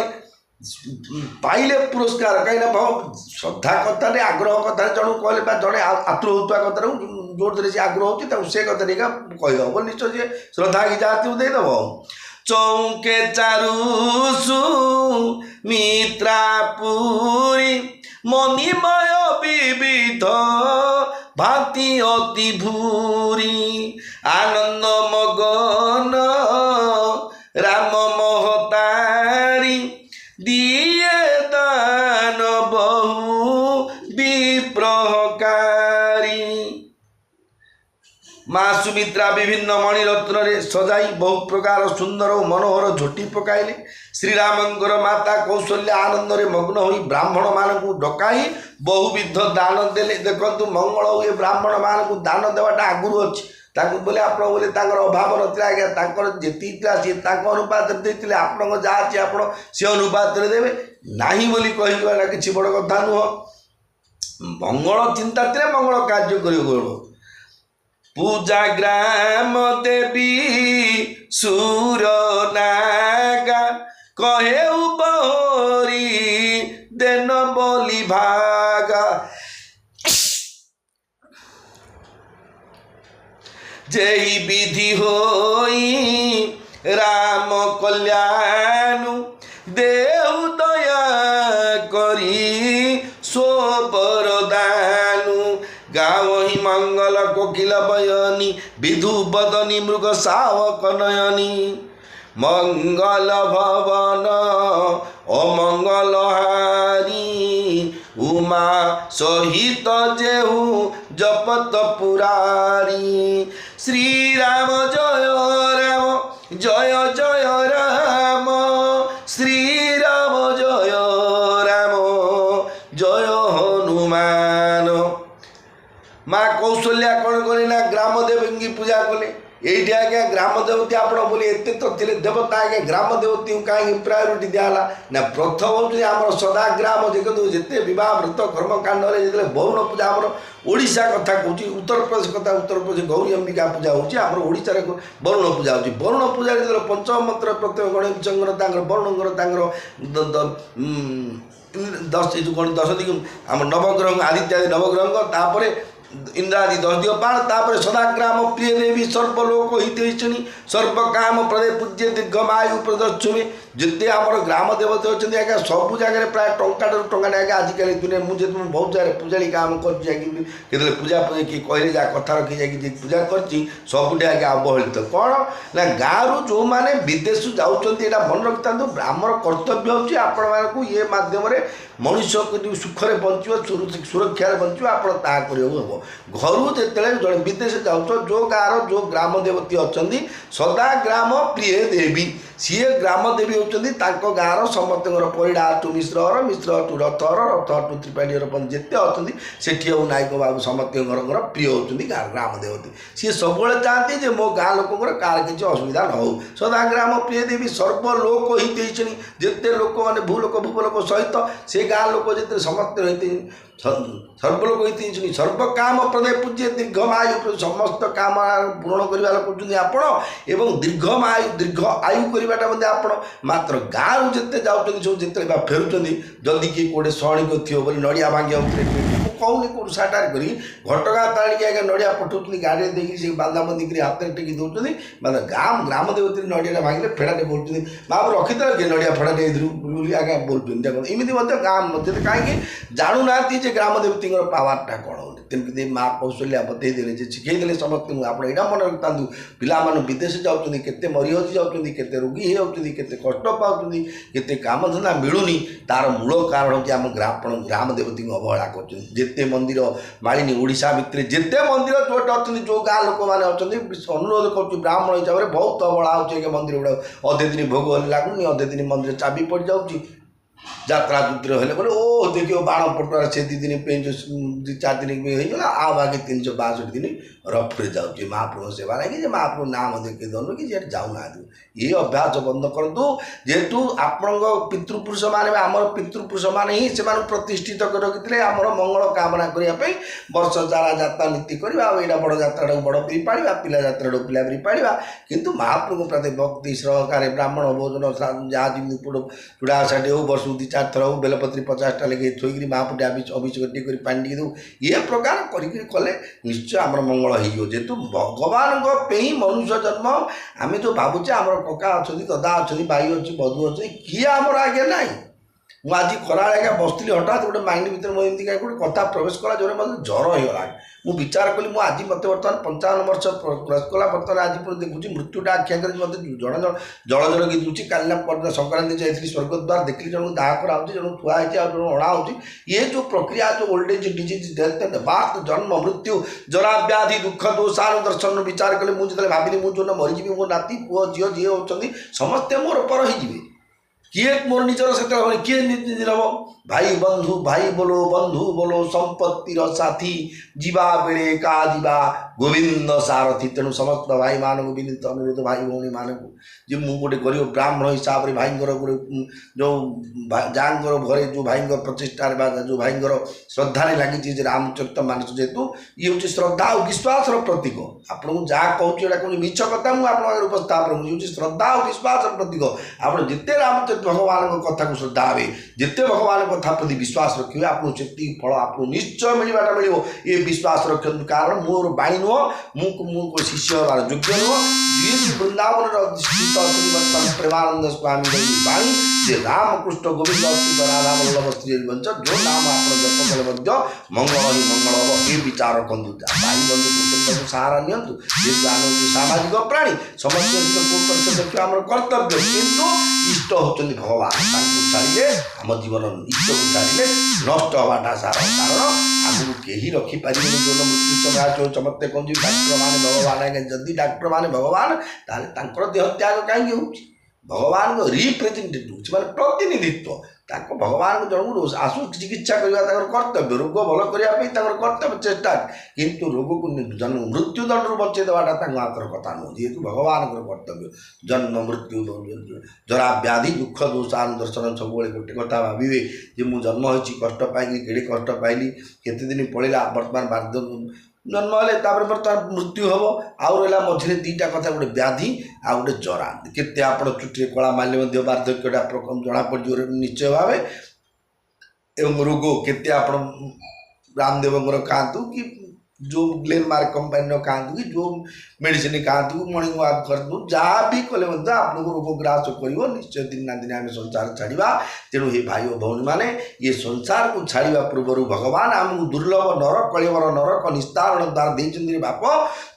ପାଇଲେ ପୁରସ୍କାର, କାହିଁକିନା ଶ୍ରଦ୍ଧା କଥାରେ ଆଗ୍ରହ କଥାରେ ଜଣକୁ କହିଲେ ବା ଜଣେ ଆତୁର ହେଉଥିବା କଥାରୁ ଯେଉଁଥିରେ ସେ ଆଗ୍ରହ ହେଉଛି ତାକୁ ସେ କଥା ଟିକେ କହିଦେବ ବୋଲି ନିଶ୍ଚୟ ସିଏ ଶ୍ରଦ୍ଧା କି ଯାହା ଦେଇଦେବ। ଚୌକେ ଚାରୁଷୁ ମିତ୍ରା ପୁରୀ ମଣିମୟ ବିବିଧ ଭାତି ଅତି ଭୂରି ଆନନ୍ଦ ମଗନ ରାମ ମହତାରୀ ଦିଏ ଦାନ ବହୁ ବିପ୍ରହକାରୀ। ମା ସୁମିତ୍ରା ବିଭିନ୍ନ ମଣିରତ୍ନରେ ସଜାଇ ବହୁ ପ୍ରକାର ସୁନ୍ଦର ଓ ମନୋହର ଝୋଟି ପକାଇଲେ। ଶ୍ରୀରାମଙ୍କର ମାତା କୌଶଲ୍ୟା ଆନନ୍ଦରେ ମଗ୍ନ ହୋଇ ବ୍ରାହ୍ମଣମାନଙ୍କୁ ଡକାଇ ବହୁବିଧ ଦାନ ଦେଲେ। ଦେଖନ୍ତୁ ମଙ୍ଗଳ ହୁଏ ବ୍ରାହ୍ମଣମାନଙ୍କୁ ଦାନ ଦେବାଟା ଆଗରୁ ଅଛି। ତାଙ୍କୁ ବୋଲେ ଆପଣ ବୋଲେ ତାଙ୍କର ଅଭାବ ନଥିଲା ଆଜ୍ଞା, ତାଙ୍କର ଯେତିକି ଥିଲା ସିଏ ତାଙ୍କ ଅନୁପାତରେ ଦେଇଥିଲେ। ଆପଣଙ୍କ ଯାହା ଅଛି ଆପଣ ସେ ଅନୁପାତରେ ଦେବେ, ନାହିଁ ବୋଲି କହିବାଟା କିଛି ବଡ଼ କଥା ନୁହଁ। ମଙ୍ଗଳ ଚିନ୍ତା ଥିଲେ ମଙ୍ଗଳ କାର୍ଯ୍ୟ କରିବାକୁ। ପୂଜା ଗ୍ରାମ ଦେବୀ ସୁର ନାଗା କହେ ବହରି ଦେନ ବୋଲି ଭାଗା। যেই বিধি হই রাম কল্যাণু দেউ দয়া করি সোপরদানু গাওহি মঙ্গল কোকিল বয়নি বিধু বদনি মৃগ শাবক নয়নি মঙ্গল ভবন অমঙ্গল হারি উমা সহিত যেহু জপত পুরারি। শ্রীরাম জয় রাম জয় জয় রাম শ্রীরাম জয় রাম জয় হনুমান। মা কৌশল্যা କ'ଣ କଲେ ନା ଗ୍ରାମ ଦେବୀଙ୍କୁ ପୂଜା କଲେ। এইটি আজ্ঞা গ্রাম দেবতী আপনার বলে এতে তো ଥିଲେ দেবতা আজ্ঞା গ্রাମ ଦେବତୀଙ୍କୁ କାହିଁକି ପ୍ରାୟୋରିଟି ଦିଆହେଲା ନା ପ୍ରଥମ ହେଉଛି ଆମର ସଦା ଗ୍ରାମ ଦେଖନ୍ତୁ ଯେତେ ବିବାହ ବ୍ରତ କର୍ମକାଣ୍ଡରେ ଯେତେବେଳେ ବରୁଣ ପୂଜା ଆମର ଓଡ଼ିଶା କଥା କହୁଛି ଉତ୍ତରପ୍ରଦେଶ କଥା ଉତ୍ତରପ୍ରଦେଶ ଗୌରୀ ଅମ୍ବିକା ପୂଜା ହେଉଛି ଆମର ଓଡ଼ିଶାରେ ବରୁଣ ପୂଜା ହେଉଛି। ବରୁଣ ପୂଜାରେ ଯେତେବେଳେ ପଞ୍ଚମ ମନ୍ତ୍ର ପ୍ରତ୍ୟେକ ଗଣେଶଙ୍କର ତାଙ୍କର ବରୁଣଙ୍କର ତାଙ୍କର 10 ଦିଗ ଆମର ନବଗ୍ରହ ଆଦିତ୍ୟ ନବଗ୍ରହଙ୍କ ତାପରେ इंद्रादि 10 दिग पाण तापर सदाग्राम प्रिय देवी सर्वलोक हितैषिणी सर्वकाम प्रदे पूज्य दीर्घमायु प्रदर्शुमे जिते आमर ग्राम देवता अच्छा आज्ञा सब जगह प्राय टंकाटू टंका आज्ञा आजिकल दुनिया मुझे बहुत जगह पूजारी काम कर पूजा पूजा किए कहले जहाँ कथा रखी जाकि पूजा कर सबुठे आज्ञा अवहेलित कौन ना गाँव जो मैंने विदेश जाऊँगी यहाँ मन रखि था आमर कर्तव्य होची आपण मानक ये मध्यम मनुष्य सुखरे बंचो सुरक्षा बंचो आप हम घर जिते जड़े विदेश जाऊँ जो गाँव जो ग्राम देवती अच्छा सदा ग्राम प्रिय देवी सी ग्राम देवी होती गाँव समस्त परिड़ा टू मिश्र मिश्र टू रथर रथ टू त्रिपाठी जिते अच्छा से नायक बाबू समस्त घर प्रिय होती ग्राम देवती सी सब चाहती मो गाँ लोक कार किसी असुविधा न हो सदा ग्राम प्रिय देवी सर्वलोक हितैषिणी जिते लोक मैंने भूलोक भूलोक सहित से गाँ लोक जिते समस्त ସର୍ବଲୋକ ଶୁଣି ସର୍ବକାମ ପ୍ରଦେ ପୂଜ୍ୟ ଦୀର୍ଘମାୟୁ ସମସ୍ତ କାମ ପୂରଣ କରିବା କରୁଛନ୍ତି ଆପଣ ଏବଂ ଦୀର୍ଘ ଆୟୁ କରିବାଟା ମଧ୍ୟ ଆପଣ ମାତ୍ର ଗାଁରୁ ଯେତେ ଯାଉଛନ୍ତି ସବୁ ଯେତେବେଳେ ବା ଫେରୁଛନ୍ତି ଯଦି କିଏ କୋଉଟେ ଶଣିକ ଥିବ ବୋଲି ନଡ଼ିଆ ଭାଙ୍ଗିବାକୁ ମୁଁ କହୁନି କେଉଁଠୁ ସାଟାର କରି ଘଟଗାଁ ତାରିକି ଆଜ୍ଞା ନଡ଼ିଆ ପଠାଉଛନ୍ତି ଗାଡ଼ିରେ ଦେଇକି ସେ ବାନ୍ଧାବନ୍ଧି କରି ହାତରେ ଟେକି ଦେଉଛନ୍ତି ମାନେ ଗ୍ରାମ ଦେବତୀରେ ନଡ଼ିଆଟା ଭାଙ୍ଗିଲେ ଫେଡ଼ାଟେ ବୋଲୁଛନ୍ତି ମା ରଖିଦେବ କିଏ ନଡ଼ିଆ ଫେଡ଼ାଟେ ଏଥିରୁ ବୋଲି ଆଜ୍ଞା ବୋଲୁଛନ୍ତି ଦେଖନ୍ତୁ ଏମିତି ମଧ୍ୟ ଗାଁ ମଧ୍ୟରେ କାହିଁକି ଜାଣୁନାହାନ୍ତି ଯେ ଗ୍ରାମ ଦେବତୀଙ୍କର ପାୱାରଟା କ'ଣ ବୋଲି ତେଣୁକରି ମା କୌଶଲ୍ୟା ବତେଇଦେଲେ ଯେ ଶିଖେଇଦେଲେ ସମସ୍ତଙ୍କୁ ଆପଣ ଏଇଟା ମନେ ରଖିଥାନ୍ତୁ ପିଲାମାନେ ବିଦେଶ ଯାଉଛନ୍ତି କେତେ ମରିହଜି ଯାଉଛନ୍ତି କେତେ ରୋଗୀ ହେଇଯାଉଛନ୍ତି କେତେ କଷ୍ଟ ପାଉଛନ୍ତି କେତେ କାମଧନ୍ଦା ମିଳୁନି ତାର ମୂଳ କାରଣ ହେଉଛି ଆମ ଗ୍ରାମ ଦେବତୀଙ୍କୁ ଅବହେଳା କରୁଛନ୍ତି ଯେତେ ମନ୍ଦିର ମାଳିନୀ ଓଡ଼ିଶା ଭିତରେ ଯେତେ ମନ୍ଦିର ଯୋଉଟା ଅଛନ୍ତି ଯେଉଁ ଗାଁ ଲୋକମାନେ ଅଛନ୍ତି ଅନୁରୋଧ କରୁଛୁ ବ୍ରାହ୍ମଣ ହିସାବରେ ବହୁତ ଅବହେଳା ହେଉଛି ଆଜ୍ଞା ମନ୍ଦିର ଗୁଡ଼ାକ ଅଧେ ଦିନ ଭୋଗ ହେଲେ ଲାଗୁନି ଅଧେ ଦିନ ମନ୍ଦିର ଚାବି ପଡ଼ିଯାଉଛି ଯାତ୍ରା ଯୁଦ୍ଧ ହେଲେ ବୋଲେ ଓ ଦେଖିବ ବାଣ ପଟୁଆରେ ସେ 2 ଦିନ ପାଇଁ 2-4 ଦିନ ହେଇଗଲା ଆଉ ବାକି 362 ଦିନ ରଫରେ ଯାଉଛି ମହାପ୍ରଭୁ ସେବା ଲାଗି ଯେ ମହାପ୍ରଭୁ ନାଁ ମଧ୍ୟ କିଏ ଧରୁନି କି ସେଠି ଯାଉନାହାନ୍ତି ଏ ଅଭ୍ୟାସ ବନ୍ଦ କରନ୍ତୁ ଯେହେତୁ ଆପଣଙ୍କ ପିତୃପୁରୁଷମାନେ ଆମର ପିତୃପୁରୁଷମାନେ ହିଁ ସେମାନଙ୍କୁ ପ୍ରତିଷ୍ଠିତ କରି ରଖିଥିଲେ ଆମର ମଙ୍ଗଳ କାମନା କରିବା ପାଇଁ ବର୍ଷ ସାରା ଯାତ୍ରା ନୀତି କରିବା ଆଉ ଏଇଟା ବଡ଼ ଯାତ୍ରାଟାକୁ ବଡ଼ କରି ପାଳିବା ପିଲା ଯାତ୍ରାଟାକୁ ପିଲା କରି ପାଳିବା କିନ୍ତୁ ମହାପ୍ରଭୁଙ୍କ ପ୍ରତି ଭକ୍ତି ସହକାରେ ବ୍ରାହ୍ମଣ ଭୋଜନ ଯାହା ଯେମିତି ଚୁଡ଼ା ଷାଠିଏ ହଉ ବର୍ଷକୁ 2-4 ଥର ହଉ ବେଲପତ୍ରୀ 50ଟା ଲେଖି ଥୋଇକିରି ମହାପ୍ରଭୁ ଅଭିଷେକ ଟିକେ କରି ପାଣି ଟିକେ ଦେଉ ଏ ପ୍ରକାର କରିକି କଲେ ନିଶ୍ଚୟ ଆମର ମଙ୍ଗଳ ହେଇଯିବ ଯେହେତୁ ଭଗବାନଙ୍କ ପାଇଁ ମନୁଷ୍ୟ ଜନ୍ମ ଆମେ ଯେଉଁ ଭାବୁଛେ ଆମର କକା ଅଛନ୍ତି ଦଦା ଅଛନ୍ତି ଭାଇ ଅଛି ବଧୁ ଅଛନ୍ତି କିଏ ଆମର ଆଜ୍ଞା ନାହିଁ ମୁଁ ଆଜି ଖରାବେଳେ ଆଜ୍ଞା ବସିଥିଲି ହଠାତ୍ ଗୋଟେ ମାଇଣ୍ଡ ଭିତରେ ମୁଁ ଏମିତି ଗୋଟେ କଥା ପ୍ରବେଶ କଲା ଯେଉଁଟା ମୋତେ ଜ୍ୱର ହେଇଗଲା ମୁଁ ବିଚାର କଲି ମୁଁ ଆଜି ମୋତେ ବର୍ତ୍ତମାନ 55 ବର୍ଷ ପ୍ରବେଶ କଲା ବର୍ତ୍ତମାନ ଆଜି ପୁଣି ଦେଖୁଛି ମୃତ୍ୟୁଟା ଆଖି ଆଗରେ ମୋତେ ଜଳ କି ଦେଉଛି କାଲି ନା ପରଦିନ ସଂକ୍ରାନ୍ତି ଯାଇଥିଲି ସ୍ୱର୍ଗଦ୍ୱାର ଦେଖିଲି ଜଣକୁ ଦାହ କରାହେଉଛି ଜଣକୁ ଥୁଆ ହେଇଛି ଆଉ ଜଣକୁ ଅଣା ହେଉଛି ଏ ଯେଉଁ ପ୍ରକ୍ରିୟା ଯେଉଁ old age disease death and birth ଜନ୍ମ ମୃତ୍ୟୁ ଜରା ବ୍ୟାଧି ଦୁଃଖ ଦୋଷାନ ଦର୍ଶନ ବିଚାର କଲେ ମୁଁ ଯେତେବେଳେ ଭାବିଲି ମୁଁ ଯେଉଁଦିନ ମରିଯିବି ମୋ ନାତି ପୁଅ ଝିଅ ଯିଏ ହେଉଛନ୍ତି ସମସ୍ତେ ମୋର ପର ହେଇଯିବେ किए मोर निजर से किए निज हम भाई बोलो संपत्तिर साथी जीवा बेले का जीवा गोविंद सारथी तेणु समस्त भाई मानक विनीत अनुरोध भाई भौणी मानक जे मु गोटे गरीब ब्राह्मण हिसाब से भाई गोटे जो जागर घरे जो भाई प्रतिष्ठा जो भाई श्रद्धा लगी रामचरित मानस जेहेतु ये हूँ श्रद्धा और विश्वास प्रतीक आपको जहाँ कहूँ कौन मीछ कथा मुझे उपस्थापन ये श्रद्धा और विश्वास प्रतीक आप जिते रामचरित भगवान कथा को श्रद्धा हे जिते भगवान कथा प्रति विश्वास रखिए आपको से फल आपको निश्चय मिलवाटा मिल ये विश्वास रखु कारण मोर बाणी नुह मु शिष्य हमार योग्य नुह जी वृंदावन स्थित वर्तमान प्रेमानंद स्वामी बाणी जे रामकृष्ण गोविंद राधा वल्लभ स्त्री वंश जो नाम आप जप कले मंगल ही मंगल हम ये विचार रखु भाई बंधु कुटुंब सहारा नियंतु जेहतु आम सामाजिक प्राणी समस्त देखिए आम कर्तव्य किंतु इष्ट होती भगवान छाड़े आम जीवन इष्ट को छाड़े नष्ट हवाटा सार कारण आगू कहीं रखिपारे जो मृत्यु समय समस्ते कहते डाक्टर मान भगवान आगे जदि डाक्टर मान भगवान ताल देह त्याग कहीं भगवान रिप्रेजेटेटिव से प्रतिनिधित्व भगवान जन आसु चिकित्सा करने कर्तव्य रोग भल करने कर्तव्य चेष्टा किंतु रोग को जन्म मृत्यु दंड बचे देवाटा मात्र कथा नुह जेहेतु भगवान कर्तव्य जन्म मृत्यु जरा व्याधि दुख दोषान दर्शन सब गोटे कथा भावे जे मुझे जन्म हो कष्ट पाइली केड़े कष्ट पाइली केते दिन पड़ेगा बर्तमान बार्ध जन्म हेले बर्तमान मृत्यु हम आउ रहा मझे 2टा कथा गोटे व्याधि आ गोटे जरा केते आप चुटी कला मारे बार्धक्यटा जना पड़ निश्चय भाव एवं रोग केते आप रामदेव खातु कि जो ग्लेनमार्क कंपानी खातु कि जो मेडिसिन खातु मॉर्निंग वॉक करतु जहाँ भी कले आपको रोग ग्रास कर निश्चय दिन ना दिन आम संसार छाड़ा तेणु ये भाई और भौणी मैंने ये संसार को छाड़ा पूर्व भगवान आमको दुर्लभ नरक कलिवर नरक निस्तारण द्वारा देते बाप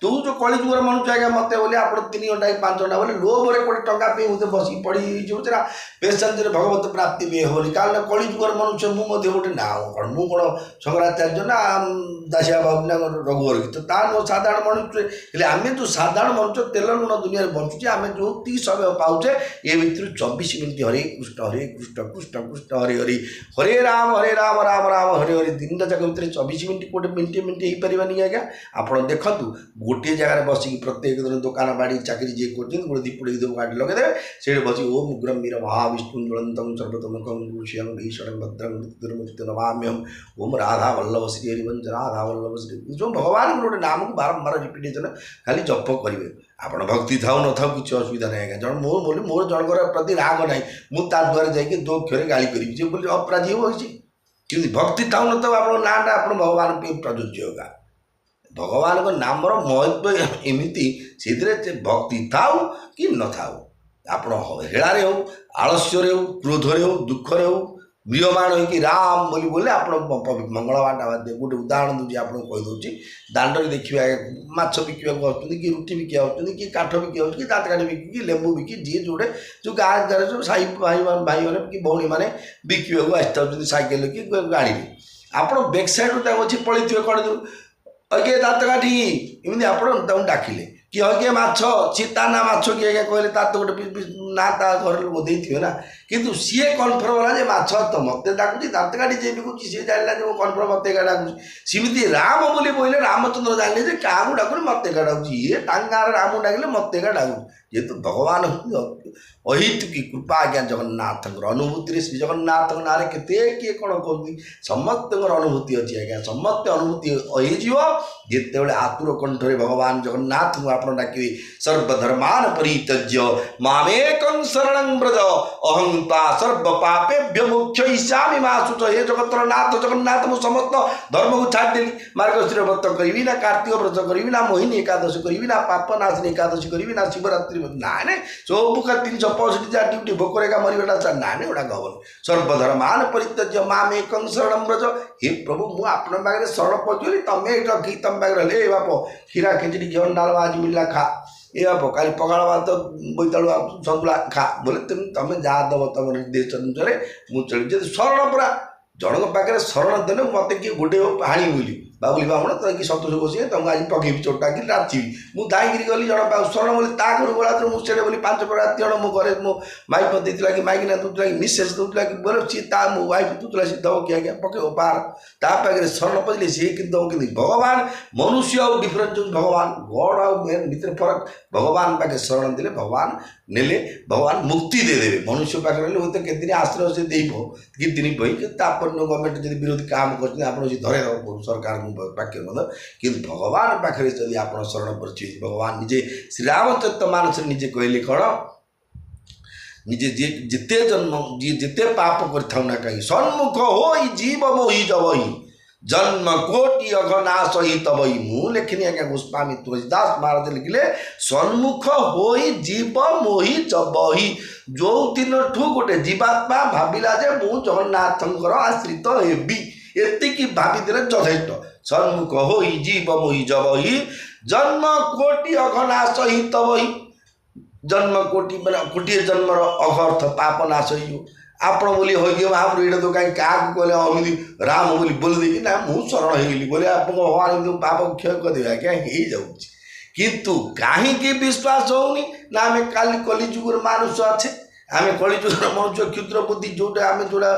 तू जो कलिजुगर मनुष्य आज्ञा मत बोले आप 3 घंटा कि 5 घंटा बोले लोभर कोटे टंका पे मुझे बस पड़ी जो पेशेंस भगवत प्राप्ति भी होनी कारण कलिजुगर मनुष्य मुझे गोटे ना कौन मु कौन शंकराचार्य ना दासिया बाबू ରଘୁବର ଗୀତ ତା ନୁହଁ ସାଧାରଣ ମନୁଷ୍ୟ ହେଲେ ଆମେ ଯେଉଁ ସାଧାରଣ ମନୁଷ୍ୟ ତେଲ ଲୁଣ ଦୁନିଆରେ ବଞ୍ଚୁଛେ ଆମେ ଯେଉଁତିକି ସମୟ ପାଉଛେ ଏ ଭିତରୁ 24 ମିନିଟ୍ ହରେ କୃଷ୍ଣ କୃଷ୍ଣ କୃଷ୍ଣ ହରେ ହରେ ହରେ ରାମ ରାମ ରାମ ହରେ ହରେ ଦିନଟା ଯାକ ଭିତରେ 24 ମିନିଟ୍ ଗୋଟେ ମିନିଟ୍ ହେଇପାରିବାନି ଆଜ୍ଞା। ଆପଣ ଦେଖନ୍ତୁ ଗୋଟିଏ ଜାଗାରେ ବସିକି ପ୍ରତ୍ୟେକ ଦିନ ଦୋକାନ ବାଡ଼ି ଚାକିରି ଯିଏ କରୁଛନ୍ତି ଗୋଟେ ଦୀପୁଡ଼ି ଦେବ ଗାଡ଼ି ଲଗେଇଦେବେ ସେଇଠି ବସି ଓମ୍ ଉଗ୍ରମ୍ ବୀର ମହାବିଷ୍ଣୁ ଜ୍ୱଳନ୍ତଂ ସର୍ବତୋମୁଖଂ ଋଷିୟଂ ଭୀଷଣଂ ଭଦ୍ରଂ ଦୁର୍ମୃତ୍ୟୁ ନମାମ୍ୟହମ୍ ଓମ୍ ରାଧା ବଲ୍ଲଭ ଶ୍ରୀ ହରିବଂଶ ରାଧା ବଲ୍ଲଭ ଶ୍ରୀ ଯେଉଁ ଭଗବାନଙ୍କର ଗୋଟେ ନାମକୁ ବାରମ୍ବାର ରିପିଟେସନ୍ ଖାଲି ଜପ କରିବେ। ଆପଣ ଭକ୍ତି ଥାଉ ନଥାଉ କିଛି ଅସୁବିଧା ନାହିଁ ଆଜ୍ଞା। ଜଣ ମୋର ଜଣଙ୍କର ପ୍ରତି ରାଗ ନାହିଁ ମୁଁ ତା ଦ୍ୱାରା ଯାଇକି ଦୋ ଅକ୍ଷରେ ଗାଳି କରିବି ଯେ ବୋଲି ଅପରାଧୀ ହେଉଛି କିନ୍ତୁ ଭକ୍ତି ଥାଉ ନଥାଉ ଆପଣଙ୍କ ନାଁଟା ଆପଣ ଭଗବାନ ପାଇଁ ପ୍ରଯୁଜ୍ୟ ହୋଗା। ଭଗବାନଙ୍କ ନାମର ମହତ୍ଵ ଏମିତି ସେଥିରେ ଭକ୍ତି ଥାଉ କି ନଥାଉ ଆପଣ ହେଳାରେ ହେଉ ଆଳସ୍ୟରେ ହେଉ କ୍ରୋଧରେ ହେଉ ଦୁଃଖରେ ହେଉ ମ୍ରିୟମାଣ ହେଇକି ରାମ ବୋଲି ବୋଲେ ଆପଣ ମଙ୍ଗଳବାରଟା ଗୋଟେ ଉଦାହରଣ ଦେଉଛି ଆପଣଙ୍କୁ କହିଦେଉଛି। ଦାଣ୍ଡରେ ଦେଖିବେ ମାଛ ବିକିବାକୁ ଆସୁଛନ୍ତି କି ରୁଟି ବିକିବାକୁ ଆସୁଛନ୍ତି କି କାଠ ବିକି ଆସୁଛନ୍ତି କି ଦାନ୍ତ କାଠି ବିକିକି ଲେମ୍ବୁ ବିକି ଯିଏ ଯୋଉଟେ ଯେଉଁ ଗାଁ ଗାଁରେ ସବୁ ସାହି ଭାଇମାନେ କି ଭଉଣୀମାନେ ବିକିବାକୁ ଆସିଥାଉଛନ୍ତି ସାଇକେଲ କି ଗାଡ଼ିରେ ଆପଣ ବ୍ୟାକ୍ ସାଇଡ଼୍ରୁ ତାଙ୍କୁ ଅଛି ପଳେଇଥିବେ କ'ଣ ଆଜ୍ଞା ଦାନ୍ତ କାଠି ଏମିତି ଆପଣ ତାଙ୍କୁ ଡାକିଲେ କି ଆଜ୍ଞା ମାଛ ସିଏ ତା ନା ମାଛ କି ଆଜ୍ଞା କହିଲେ ତାର ତ ଗୋଟେ ନା ତା ଘର ଲୋକ ଦେଇଥିବେ ନା କିନ୍ତୁ ସିଏ କନଫର୍ମ ହେଲା ଯେ ମାଛ ତ ମୋତେ ଡାକୁଛି ଦାନ୍ତ କାଠି ଯିଏ ବିକୁଛି ସିଏ ଜାଣିଲା ଯେ ମୁଁ କନଫର୍ମ ମୋତେ ଏକା ଡାକୁଛି। ସେମିତି ରାମ ବୋଲି କହିଲେ ରାମଚନ୍ଦ୍ର ଜାଣିଲେ ଯେ କାହାକୁ ଡାକୁନି ମୋତେ ଏକା ଡାକୁଛି ଇଏ ତାଙ୍କ ଗାଁରେ ରାମକୁ ଡାକିଲେ ମୋତେ ଏକା ଡାକୁଛି ଯେହେତୁ ଭଗବାନ ଅହେତୁକି କୃପା ଆଜ୍ଞା ଜଗନ୍ନାଥଙ୍କର ଅନୁଭୂତିରେ ଶ୍ରୀ ଜଗନ୍ନାଥଙ୍କ ନାଁରେ କେତେ କିଏ କ'ଣ କହୁଛି ସମସ୍ତଙ୍କର ଅନୁଭୂତି ଅଛି ଆଜ୍ଞା। ସମସ୍ତେ ଅନୁଭୂତି ହେଇଯିବ ଯେତେବେଳେ ଆତୁର କଣ୍ଠରେ ଭଗବାନ ଜଗନ୍ନାଥଙ୍କୁ ଆପଣ ଡାକିବେ ସର୍ବଧର୍ମାନ ପରିତ୍ୟଜ୍ୟ ମାମେକଂ ଶରଣଂ ବ୍ରଜ ଅହଂ ତ୍ୱା ସର୍ବ ପାପେଭ୍ୟ ମୋକ୍ଷୟିଷ୍ୟାମି ମା ଶୁଚ। ହେ ଜଗତର ନାଥ ଜଗନ୍ନାଥ ମୁଁ ସମସ୍ତ ଧର୍ମକୁ ଛାଡ଼ିଦେଲି ମାର୍ଗଶିର ବ୍ରତ କରିବି ନା କାର୍ତ୍ତିକ ବ୍ରତ କରିବି ନା ମୋହିନୀ ଏକାଦଶୀ କରିବି ନା ପାପ ନାଶିନୀ ଏକାଦଶୀ କରିବି ନା ଶିବରାତ୍ରି ନାଇଁ ସବୁ 365 ଯାହା ଡ୍ୟୁଟି ଭୋକରେ ଏକା ମରିବାଟା ନାଇଁ ଗୁଡ଼ାକ ହବନି। ସର୍ବଧର୍ମାନ ପରିତ୍ୟଜ୍ୟ ମାମେକଂ ଶରଣଂ ବ୍ରଜ। ହେ ପ୍ରଭୁ ମୁଁ ଆପଣଙ୍କ ପାଖରେ ଶରଣ ପହଞ୍ଚିଲି ତମେ ଏଇଠି ରଖିକି ତମ ପାଖରେ ହେଲେ ଏ ବାପ କ୍ଷୀରା ଖେଚୁଡ଼ି ଘିଅ ଡାଲମା ଆଜି ମିଳିଲା ଖା ଏ ବାପ କାଲି ପଖାଳ ଭାତ ବୋଇତାଳୁ ସନ୍ତୁଳା ଖା ବୋଲେ ତମେ ଯାହା ଦେବ ତମ ନିର୍ଦ୍ଦେଶ ଅନୁସାରେ ମୁଁ ଚଳିବି। ଯଦି ଶରଣ ପୁରା ଜଣଙ୍କ ପାଖରେ ଶରଣ ଦେଲେ ମୋତେ କିଏ ଗୋଟେ ହାଣି ବୋଲି ବାବୁଲି ବାମୁଣ ତ କି ସନ୍ତୋଷ ବସିବେ ତମକୁ ଆଜି ପକେଇବି ଚୋଟା କି ରାଚିବି ମୁଁ ଦାଇଁକିରି ଗଲି ଜଣ ଶରଣ ବୋଲି ତା ଘରୁ ଗଲାଥର ମୁଁ ସେଡ଼େ ବୋଲି 5 ରାତି ଜଣ ମୋ ଘରେ ମୋ ମାଇପ ଦେଇଥିଲା କି ମାଇକିନା ଦେଉଥିଲା କି ମିସେସ୍ ଦେଉଥିଲା କି ବୋଲେ ସିଏ ତା ମୋ ୱାଇଫ୍ ଦେଉଥିଲା ସିଏ ଦେବ କି ଆଜ୍ଞା ପକେଇବ ପାର ତା ପାଖରେ ଶରଣ ପଡ଼ିଲେ ସିଏ କିନ୍ତୁ ଦେବ କିନ୍ତୁ ଭଗବାନ ମନୁଷ୍ୟ ଆଉ ଡିଫରେନ୍ସ ହେଉଛି ଭଗବାନ ଗଡ଼ ଆଉ ମେନ୍ ଭିତରେ ଫରକ। ଭଗବାନ ପାଖରେ ଶରଣ ଦେଲେ ଭଗବାନ ନେଲେ ଭଗବାନ ମୁକ୍ତି ଦେଇଦେବେ। ମନୁଷ୍ୟ ପାଖରେ ହେଲେ ହୁଏତ କେତେ ଦିନ ଆଶ୍ରୟ ସେ ଦେଇବ କିଛି ଦିନ ବହି କିନ୍ତୁ ତାପରେ ଗଭର୍ଣ୍ଣମେଣ୍ଟ ଯଦି ବିରୋଧୀ କାମ କରୁଛନ୍ତି ଆପଣ ଯଦି ଧରେଇ ଦେବ ସରକାରଙ୍କୁ ପାଖରେ ମଧ୍ୟ କିନ୍ତୁ ଭଗବାନ ପାଖରେ ଯଦି ଆପଣ ଶରଣ ପଡ଼ିଥିବେ ଭଗବାନ ନିଜେ ଶ୍ରୀରାମଚରିତ ମାନସରେ ନିଜେ କହିଲେ କ'ଣ ନିଜେ ଯିଏ ଯେତେ ଜନ୍ମ ଯିଏ ଯେତେ ପାପ କରିଥାଉ ନା କାହିଁକି ସମ୍ମୁଖ ହୋଇ ଜୀବ ମୋହି ଜବହି ଜନ୍ମ କୋଟି ଅଘନାଶ ହି ତବହି। ମୁଁ ଲେଖିନି ଆଜ୍ଞା ଗୋସ୍ୱାମୀ ତୁଳସୀଦାସ ମହାରାଜ ଲେଖିଲେ ସମ୍ମୁଖ ହୋଇ ଜୀବ ମୋହି ଜବହି। ଯେଉଁ ଦିନଠୁ ଗୋଟେ ଜୀବାତ୍ମା ଭାବିଲା ଯେ ମୁଁ ଜଗନ୍ନାଥଙ୍କର ଆଶ୍ରିତ ହେବି ଏତିକି ଭାବିଦେଲେ ଯଥେଷ୍ଟ। ସମ୍ମୁଖ ହୋଇ ଜୀବ ମୋହି ଜବହି ଜନ୍ମ କୋଟି ଅଘନାଶ ହି ତବହି। ଜନ୍ମ କୋଟି ମାନେ ଗୋଟିଏ ଜନ୍ମର ଅଘର୍ଥ ପାପ ନାଶ ହେଇଯିବ। ଆପଣ ବୋଲି ହୋଇଯିବ ମହାପ୍ରଭୁ ଏଇଟା ତ କାହିଁ କାହାକୁ କହିଲେ ଏମିତି ରାମ ବୋଲି ବୋଲି ଦେଇକି ନା ମୁଁ ଶରଣ ହେଇଗଲି ବୋଲି ଆପଣଙ୍କ ଭଗବାନ ଏମିତି ପାପ କ୍ଷୟ କରିଦେବେ ଆଜ୍ଞା ହେଇଯାଉଛି। କିନ୍ତୁ କାହିଁକି ବିଶ୍ୱାସ ହେଉନି ନା ଆମେ କାଲି କଲିଯୁଗର ମାନୁଷ ଅଛେ ଆମେ କଳିଯୁଗର ମନୁଷ୍ୟ କ୍ଷୁଦ୍ର ବୁଦ୍ଧି ଯେଉଁଟା ଆମେ ଯେଉଁଟା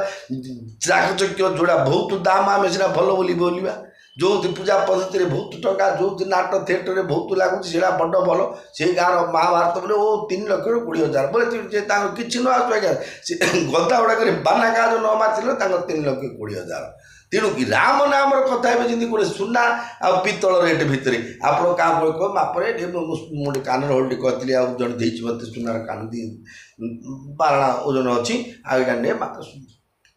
ଚାକଚକ୍ୟ ଯେଉଁଟା ବହୁତ ଦାମ ଆମେ ସିନା ଭଲ ବୋଲି ବୋଲିବା ଯେଉଁଠି ପୂଜା ପଦ୍ଧତିରେ ବହୁତ ଟଙ୍କା ଯେଉଁଠି ନାଟ ଥିଏଟରରେ ବହୁତ ଲାଗୁଛି ସେଇଟା ବଡ଼ ଭଲ ସେଇ ଗାଁର ମହାଭାରତ ବୋଲେ ଓ 3 ଲକ୍ଷରୁ 20,000 ବୋଲେ ଯେ ତାଙ୍କର କିଛି ନ ଆସୁ ଆଜ୍ଞା ସେ ଗଦା ଗୁଡ଼ାକରେ ବାନା କାଜ ନ ମାରିଥିଲେ ତାଙ୍କର 3,20,000। ତେଣୁକି ରାମ ନାମର କଥା ହେବେ ଯେମିତି ଗୋଟେ ସୁନା ଆଉ ପିତ୍ତଳ ରେଟ୍ ଭିତରେ ଆପଣ କାହା କହ ମାପରେ ମୁଁ ଗୋଟେ କାନର ହୋଲ୍ଡ କରିଥିଲି ଆଉ ଜଣେ ଦେଇଛି ମୋତେ ସୁନାର କାନ 12 ଓଜନ ଅଛି ଆଉ ଏଇଟା ନେ ମାତ୍ର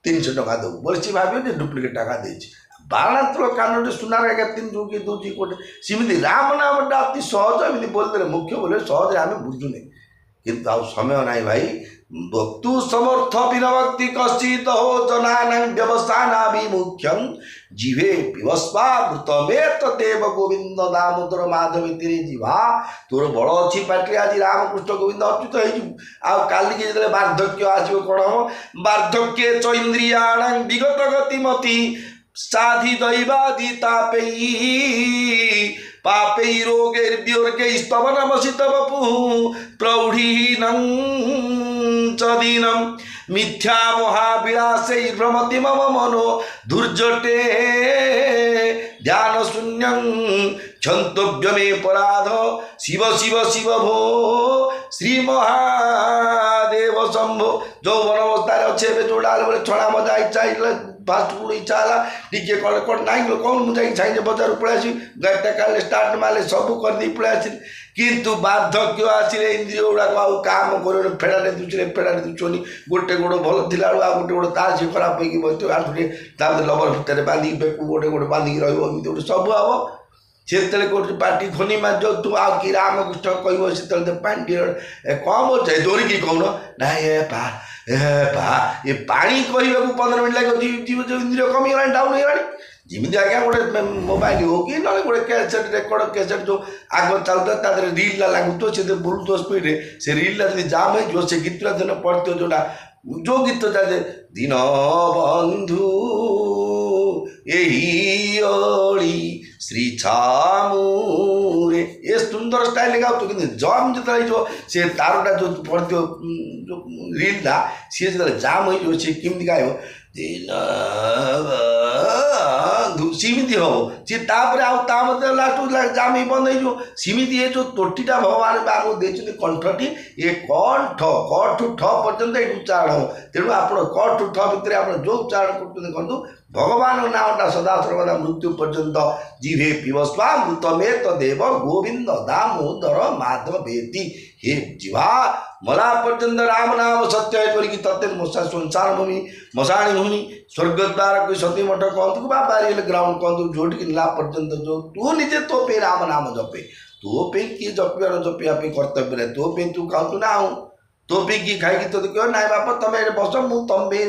300 ଟଙ୍କା ଦେବୁ ବୋଲେ ସିଏ ଭାବିବେ ଯେ ଡୁପ୍ଲିକେଟ୍ ଟଙ୍କା ଦେଇଛି। 12 ତୁଳ କାନଟେ ସୁନାର ଆଜ୍ଞା 300 କିଏ ଦେଉଛି ଗୋଟେ ସେମିତି ରାମ ନାମଟା ଅତି ସହଜ ଏମିତି ବୋଲିଦେଲେ ମୁଖ୍ୟ ବୋଲେ ସହଜରେ ଆମେ ବୁଝୁନେ କିନ୍ତୁ ଆଉ ସମୟ ନାହିଁ ଭାଇ। ଭକ୍ତୁ ସମର୍ଥ ବିନଭକ୍ତି କଶ୍ଚିତ ହୋ ଜନାନାଂ ବ୍ୟବସାନାଭିମୁଖ୍ୟଂ ଜିଭେ ପିବସ୍ବା ମୃତମେ ତଦେବ ଗୋବିନ୍ଦ ଦାମୋଦର ମାଧବ ତିରେ ଯିବା। ତୋର ବଳ ଅଛି ପାଟିରେ ଆଜି ରାମକୃଷ୍ଣ ଗୋବିନ୍ଦ ଅଚ୍ୟୁତ ହେଇଯିବୁ ଆଉ କାଲିକି ଯେତେବେଳେ ବାର୍ଦ୍ଧକ୍ୟ ଆସିବ କ'ଣ ହେବ ବାର୍ଦ୍ଧକ୍ୟ ଚୈନ୍ଦ୍ରିୟାଣାଂ ବିଗତ ଗତିମତି साधि दैवादि तापै पापै रोगैर्वियोर्गै स्तवनमसि तव प्रौढीनं च दीनं मिथ्या महाविलासैर्भ्रमति मम मनो दुर्जटे ध्यान शून्यं क्षन्तव्यमे पराध शिव शिव शिव भो श्री महादेव शंभो যৌবন অবস্থায় আছে ଏବେ ଯୋଉଟା ହେଲେ ବୋଲେ ଛଣା ମଜା ଇଚ୍ଛା ହେଇଥିଲା ଫାଷ୍ଟ ଫୁଡ୍ ଇଚ୍ଛା ହେଲା ଟିକେ କ'ଣ କ'ଣ ନାଇଁ କ'ଣ ମୁଁ ଯାଇକି ଛାଇଁଛେ ବଜାରରୁ ପଳେଇ ଆସିବି ଗାଡ଼ିଟା କାଢ଼ିଲେ ଷ୍ଟାର୍ଟ ମାରିଲେ ସବୁ କରିଦେଇ ପଳେଇ ଆସିଲି କିନ୍ତୁ ବାର୍ଦ୍ଧକ୍ୟ ଆସିଲେ ଇନ୍ଦ୍ରିୟ ଗୁଡ଼ାକ ଆଉ କାମ କରିବନି ଫେଡ଼ାରେ ଦୁଚନି ଗୋଟେ ଗୋଡ଼ ଭଲ ଥିଲା ବେଳୁ ଆଉ ଗୋଟେ ଗୋଡ଼ ତାର ସେ ଖରାପ ହେଇକି ବସିଥିବ ଆଉ ଟିକେ ତାପରେ ଲବର ଭିତରେ ବାନ୍ଧିକି ବେକୁ ଗୋଟେ ବାନ୍ଧିକି ରହିବ ଏମିତି ଗୋଟେ ସବୁ ହବ ସେତେବେଳେ କୋଉଠି ପାଟି ଖୋନି ମାରିଛ ତୁ ଆଉ କି ରାମକୃଷ୍ଣ କହିବ ସେତେବେଳେ ପାଣି ଟିକେ କମ୍ ଅଛି ଦୌଡ଼ିକି କହୁନ ନାଇଁ ଏ ପାଣି କହିବାକୁ 15 ମିନିଟ୍ ଲାଗିବ ଇନ୍ଦ୍ରିୟ କମିଗଲାଣି ଡାଉନ୍ ହେଇଗଲାଣି ଯେମିତି ଆଜ୍ଞା ଗୋଟେ ମୋବାଇଲ ହଉ କି ନହେଲେ ଗୋଟେ କ୍ୟାସେଟ୍ ରେକର୍ଡ଼ କ୍ୟାସେଟ୍ ଯେଉଁ ଆଗ ଚାଲୁଥିଲା ତା ଦେହରେ ରିଲ୍ଟା ଲାଗୁଥିବ ସେ ବୁଲୁଥିବ ସ୍ପିଡ଼ରେ ସେ ରିଲ୍ଟା ଯଦି ଜାମ୍ ହେଇଯିବ ସେ ଗୀତଟା ଦିନ ପଡ଼ିଥିବ ଯେଉଁଟା ଯେଉଁ ଗୀତ ଚାଲେ ଦିନ ବନ୍ଧୁ ଏହି ଅଳି ଶ୍ରୀ ଛାମୁରେ ଏ ସୁନ୍ଦର ଷ୍ଟାଇଲ୍ରେ ଗାଉଥିବ କିନ୍ତୁ ଜମ୍ ଯେତେବେଳେ ହେଇଯିବ ସେ ତାରଟା ଯେଉଁ ପଡ଼ିଥିବ ଯେଉଁ ରିଲ୍ଟା ସିଏ ଯେତେବେଳେ ଜାମ୍ ହେଇଯିବ ସିଏ କେମିତି ଗାଇବ ଦିନ ସେମିତି ହବ ସିଏ ତାପରେ ଆଉ ତା ମଧ୍ୟ ଲାଷ୍ଟକୁ ଜାମ୍ ହେଇ ବନ୍ଦ ହେଇଯିବ ସେମିତି ଏ ଯେଉଁ ତୋଟିଟା ଭଗବାନ ଆମକୁ ଦେଇଛନ୍ତି କଣ୍ଠଟି ଏ କଣ୍ଠ କ ଠୁ ଠ ପର୍ଯ୍ୟନ୍ତ ଏଇଠି ଉଚ୍ଚାରଣ ହବ ତେଣୁ ଆପଣ କ ଠୁ ଠ ଭିତରେ ଆପଣ ଯେଉଁ ଉଚ୍ଚାରଣ କରୁଛନ୍ତି କରନ୍ତୁ ଭଗବାନଙ୍କ ନାମଟା ସଦା ସର୍ବଦା ମୃତ୍ୟୁ ପର୍ଯ୍ୟନ୍ତ ଜିଭେ ପିବ ସ୍ୱାମୃତମେ ତଦେବ ଗୋବିନ୍ଦ ଦାମୋଦର ମାଧବେତି हे जीवा मला पर्यंत राम नाम सत्य କରିକି ତତେ ମଶା ସଂସାର ଭୂମି ମଶାଣୀ ଭୂମି ସ୍ୱର୍ଗଦ୍ୱାର କି ସତୀ ମଠ କହନ୍ତୁ ବା ବାରିଏଲ ଗ୍ରାଉଣ୍ଡ କହନ୍ତୁ ଯୋଉଠିକି ନେଲା ପର୍ଯ୍ୟନ୍ତ ଯେଉଁ ତୁ ନିଜେ ତୋ ପାଇଁ ରାମ ନାମ ଜପେ ତୋ ପାଇଁ କିଏ ଜପିବାର ଜପିବା ପାଇଁ କର୍ତ୍ତବ୍ୟରେ ତୋ ପାଇଁ ତୁ ଖାଉଛୁ ନା ଆଉ ତୋ ପାଇଁ କିଏ ଖାଇକି ତୋତେ କହିବ ନାଇଁ ବାପା ତମେ ଏଠି ବସ ମୁଁ ତମ ପାଇଁ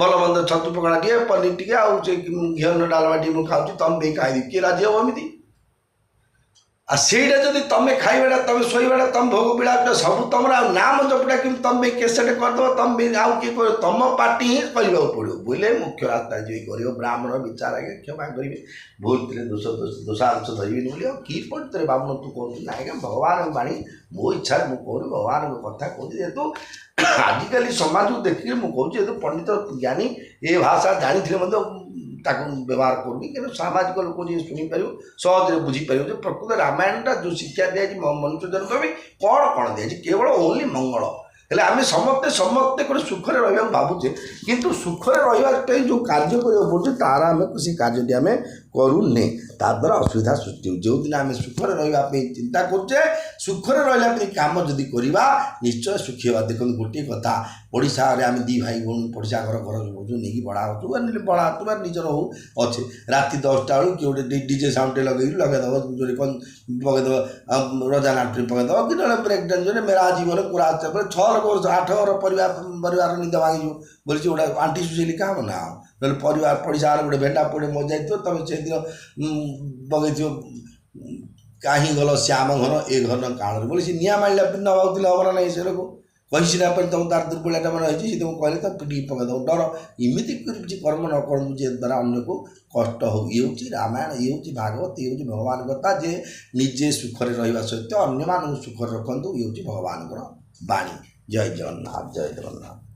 ଭଲ ମନ୍ଦ ଛତୁ ପକୋଡ଼ା ଟିକେ ପନିର ଟିକେ ଆଉ ସେ ଘିଅ ଡାଲମା ଟିକେ ମୁଁ ଖାଉଛି ତମ ପାଇଁ ଖାଇବି କିଏ ରାଜି ହବ ଏମିତି আর সেইটা যদি তুমি খাইবাটা তুমি শোইবাটা তুমি ভোগ বিলাপটা সবু তোমার আর নাম জপটা কিন্তু তুমি কেসেট করদেব তুমি আউ কি কর তুম পার্টি ହିଁ କରିବାକୁ ପଡ଼ିବ ବୋଇଲେ ମୁଖ୍ୟ ରାସ୍ତା ଯିଏ କରିବ ବ୍ରାହ୍ମଣ ବିଚାର ଆଜ୍ଞା କ୍ଷମା କରିବେ ଭୁଲ ଥିଲେ ଦୋଷାଂଶ ଧରିବେନି ବୋଲି ଆଉ କି ପଡ଼ିତରେ ବାବୁନ ତୁ କହୁଛୁ ନା ଆଜ୍ଞା ଭଗବାନଙ୍କ ବାଣୀ ମୋ ଇଚ୍ଛାରେ ମୁଁ କହୁନି ଭଗବାନଙ୍କ କଥା କହୁଛି ଯେହେତୁ ଆଜିକାଲି ସମାଜକୁ ଦେଖିକି ମୁଁ କହୁଛି ଯେହେତୁ ପଣ୍ଡିତ ଜ୍ଞାନୀ ଏ ଭାଷା ଜାଣିଥିଲେ ମଧ୍ୟ ତାକୁ ବ୍ୟବହାର କରୁନି କିନ୍ତୁ ସାମାଜିକ ଲୋକ ଯିଏ ଶୁଣିପାରିବ ସହଜରେ ବୁଝିପାରିବ ଯେ ପ୍ରକୃତ ରାମାୟଣଟା ଯେଉଁ ଶିକ୍ଷା ଦିଆଯାଇଛି ମନୁଷ୍ୟ ଜନ୍ମ ପାଇଁ କ'ଣ କ'ଣ ଦିଆଯାଇଛି କେବଳ ଓନ୍ଲି ମଙ୍ଗଳ ହେଲେ ଆମେ ସମସ୍ତେ ଗୋଟେ ସୁଖରେ ରହିବାକୁ ଭାବୁଛେ କିନ୍ତୁ ସୁଖରେ ରହିବା ପାଇଁ ଯେଉଁ କାର୍ଯ୍ୟ କରିବାକୁ ପଡ଼ୁଛି ତାର ଆମେ ସେ କାର୍ଯ୍ୟଟି ଆମେ କରୁନେ ତାଦ୍ୱାରା ଅସୁବିଧା ସୃଷ୍ଟି ହେଉଛି ଯେଉଁଦିନ ଆମେ ସୁଖରେ ରହିବା ପାଇଁ ଚିନ୍ତା କରୁଛେ ସୁଖରେ ରହିଲା ପାଇଁ କାମ ଯଦି କରିବା ନିଶ୍ଚୟ ସୁଖୀ ହେବା ଦେଖନ୍ତୁ ଗୋଟିଏ କଥା ଓଡ଼ିଶାରେ ଆମେ ଦୁଇ ଭାଇ ଭଉଣୀ ପଡ଼ିଶା ଘର ଯେଉଁ ନେଇକି ଭଡ଼ା ହେଉଛୁ ଭଡ଼ା ହେଉଛୁ ବା ନିଜର ହଉ ଅଛି ରାତି 10ଟା ବେଳକୁ କିଏ ଗୋଟେ ଡିଜେ ସାଉଣ୍ଡଟେ ଲଗେଇଦେବ ଜୋରେ ପକେଇଦେବ ରଜା ନାଟ୍ୟ ପକେଇଦେବ କି ନହେଲେ ବ୍ରେକ୍ ଡ୍ୟାନ୍ସ ମେରା ଜୀବନ ପୁରା ଆସିଲା ପରେ 6 ଲୋକ 8 ଘର ପରିବାର ନିଦ ଭାଙ୍ଗିଯିବ ବୋଲି ସେ ଗୋଟେ ଆଣ୍ଟି ସୁଶେଇଲି କାମ ନା ନହେଲେ ପରିବାର ପଡ଼ିଶା ଘର ଗୋଟେ ଭେଣ୍ଡା ପୋଡ଼େ ମଜାଇଥିବ ତମେ ସେଦିନ ପକେଇଥିବ କାହିଁ ଗଲ ଶ୍ୟାମ ଘର ଏ ଘର କାଳରେ ବୋଲି ସେ ନିଆଁ ମାରିଲା ପିନ୍ଧା ଭାବୁଥିଲେ ହବ ନା ନାହିଁ ସେ ଲୋକ କହିସିଲା ପରେ ତୁମ ତାର ଦୁର୍ବଳିଆଟା ମାନେ ହେଇଛି ସେ ତୁମକୁ କହିଲେ ତ ପିଟିକି ପକେଇଦେବ ଡର ଏମିତି କିଛି କର୍ମ ନ କରନ୍ତୁ ଯେ ଦ୍ୱାରା ଅନ୍ୟକୁ କଷ୍ଟ ହଉ ଇଏ ହେଉଛି ରାମାୟଣ ଇଏ ହେଉଛି ଭାଗବତ ଇଏ ହେଉଛି ଭଗବାନଙ୍କ କଥା ଯେ ନିଜେ ସୁଖରେ ରହିବା ସହିତ ଅନ୍ୟମାନଙ୍କୁ ସୁଖରେ ରଖନ୍ତୁ ଇଏ ହେଉଛି ଭଗବାନଙ୍କର ବାଣୀ ଜୟ ଜଗନ୍ନାଥ ଜୟ ଜଗନ୍ନାଥ।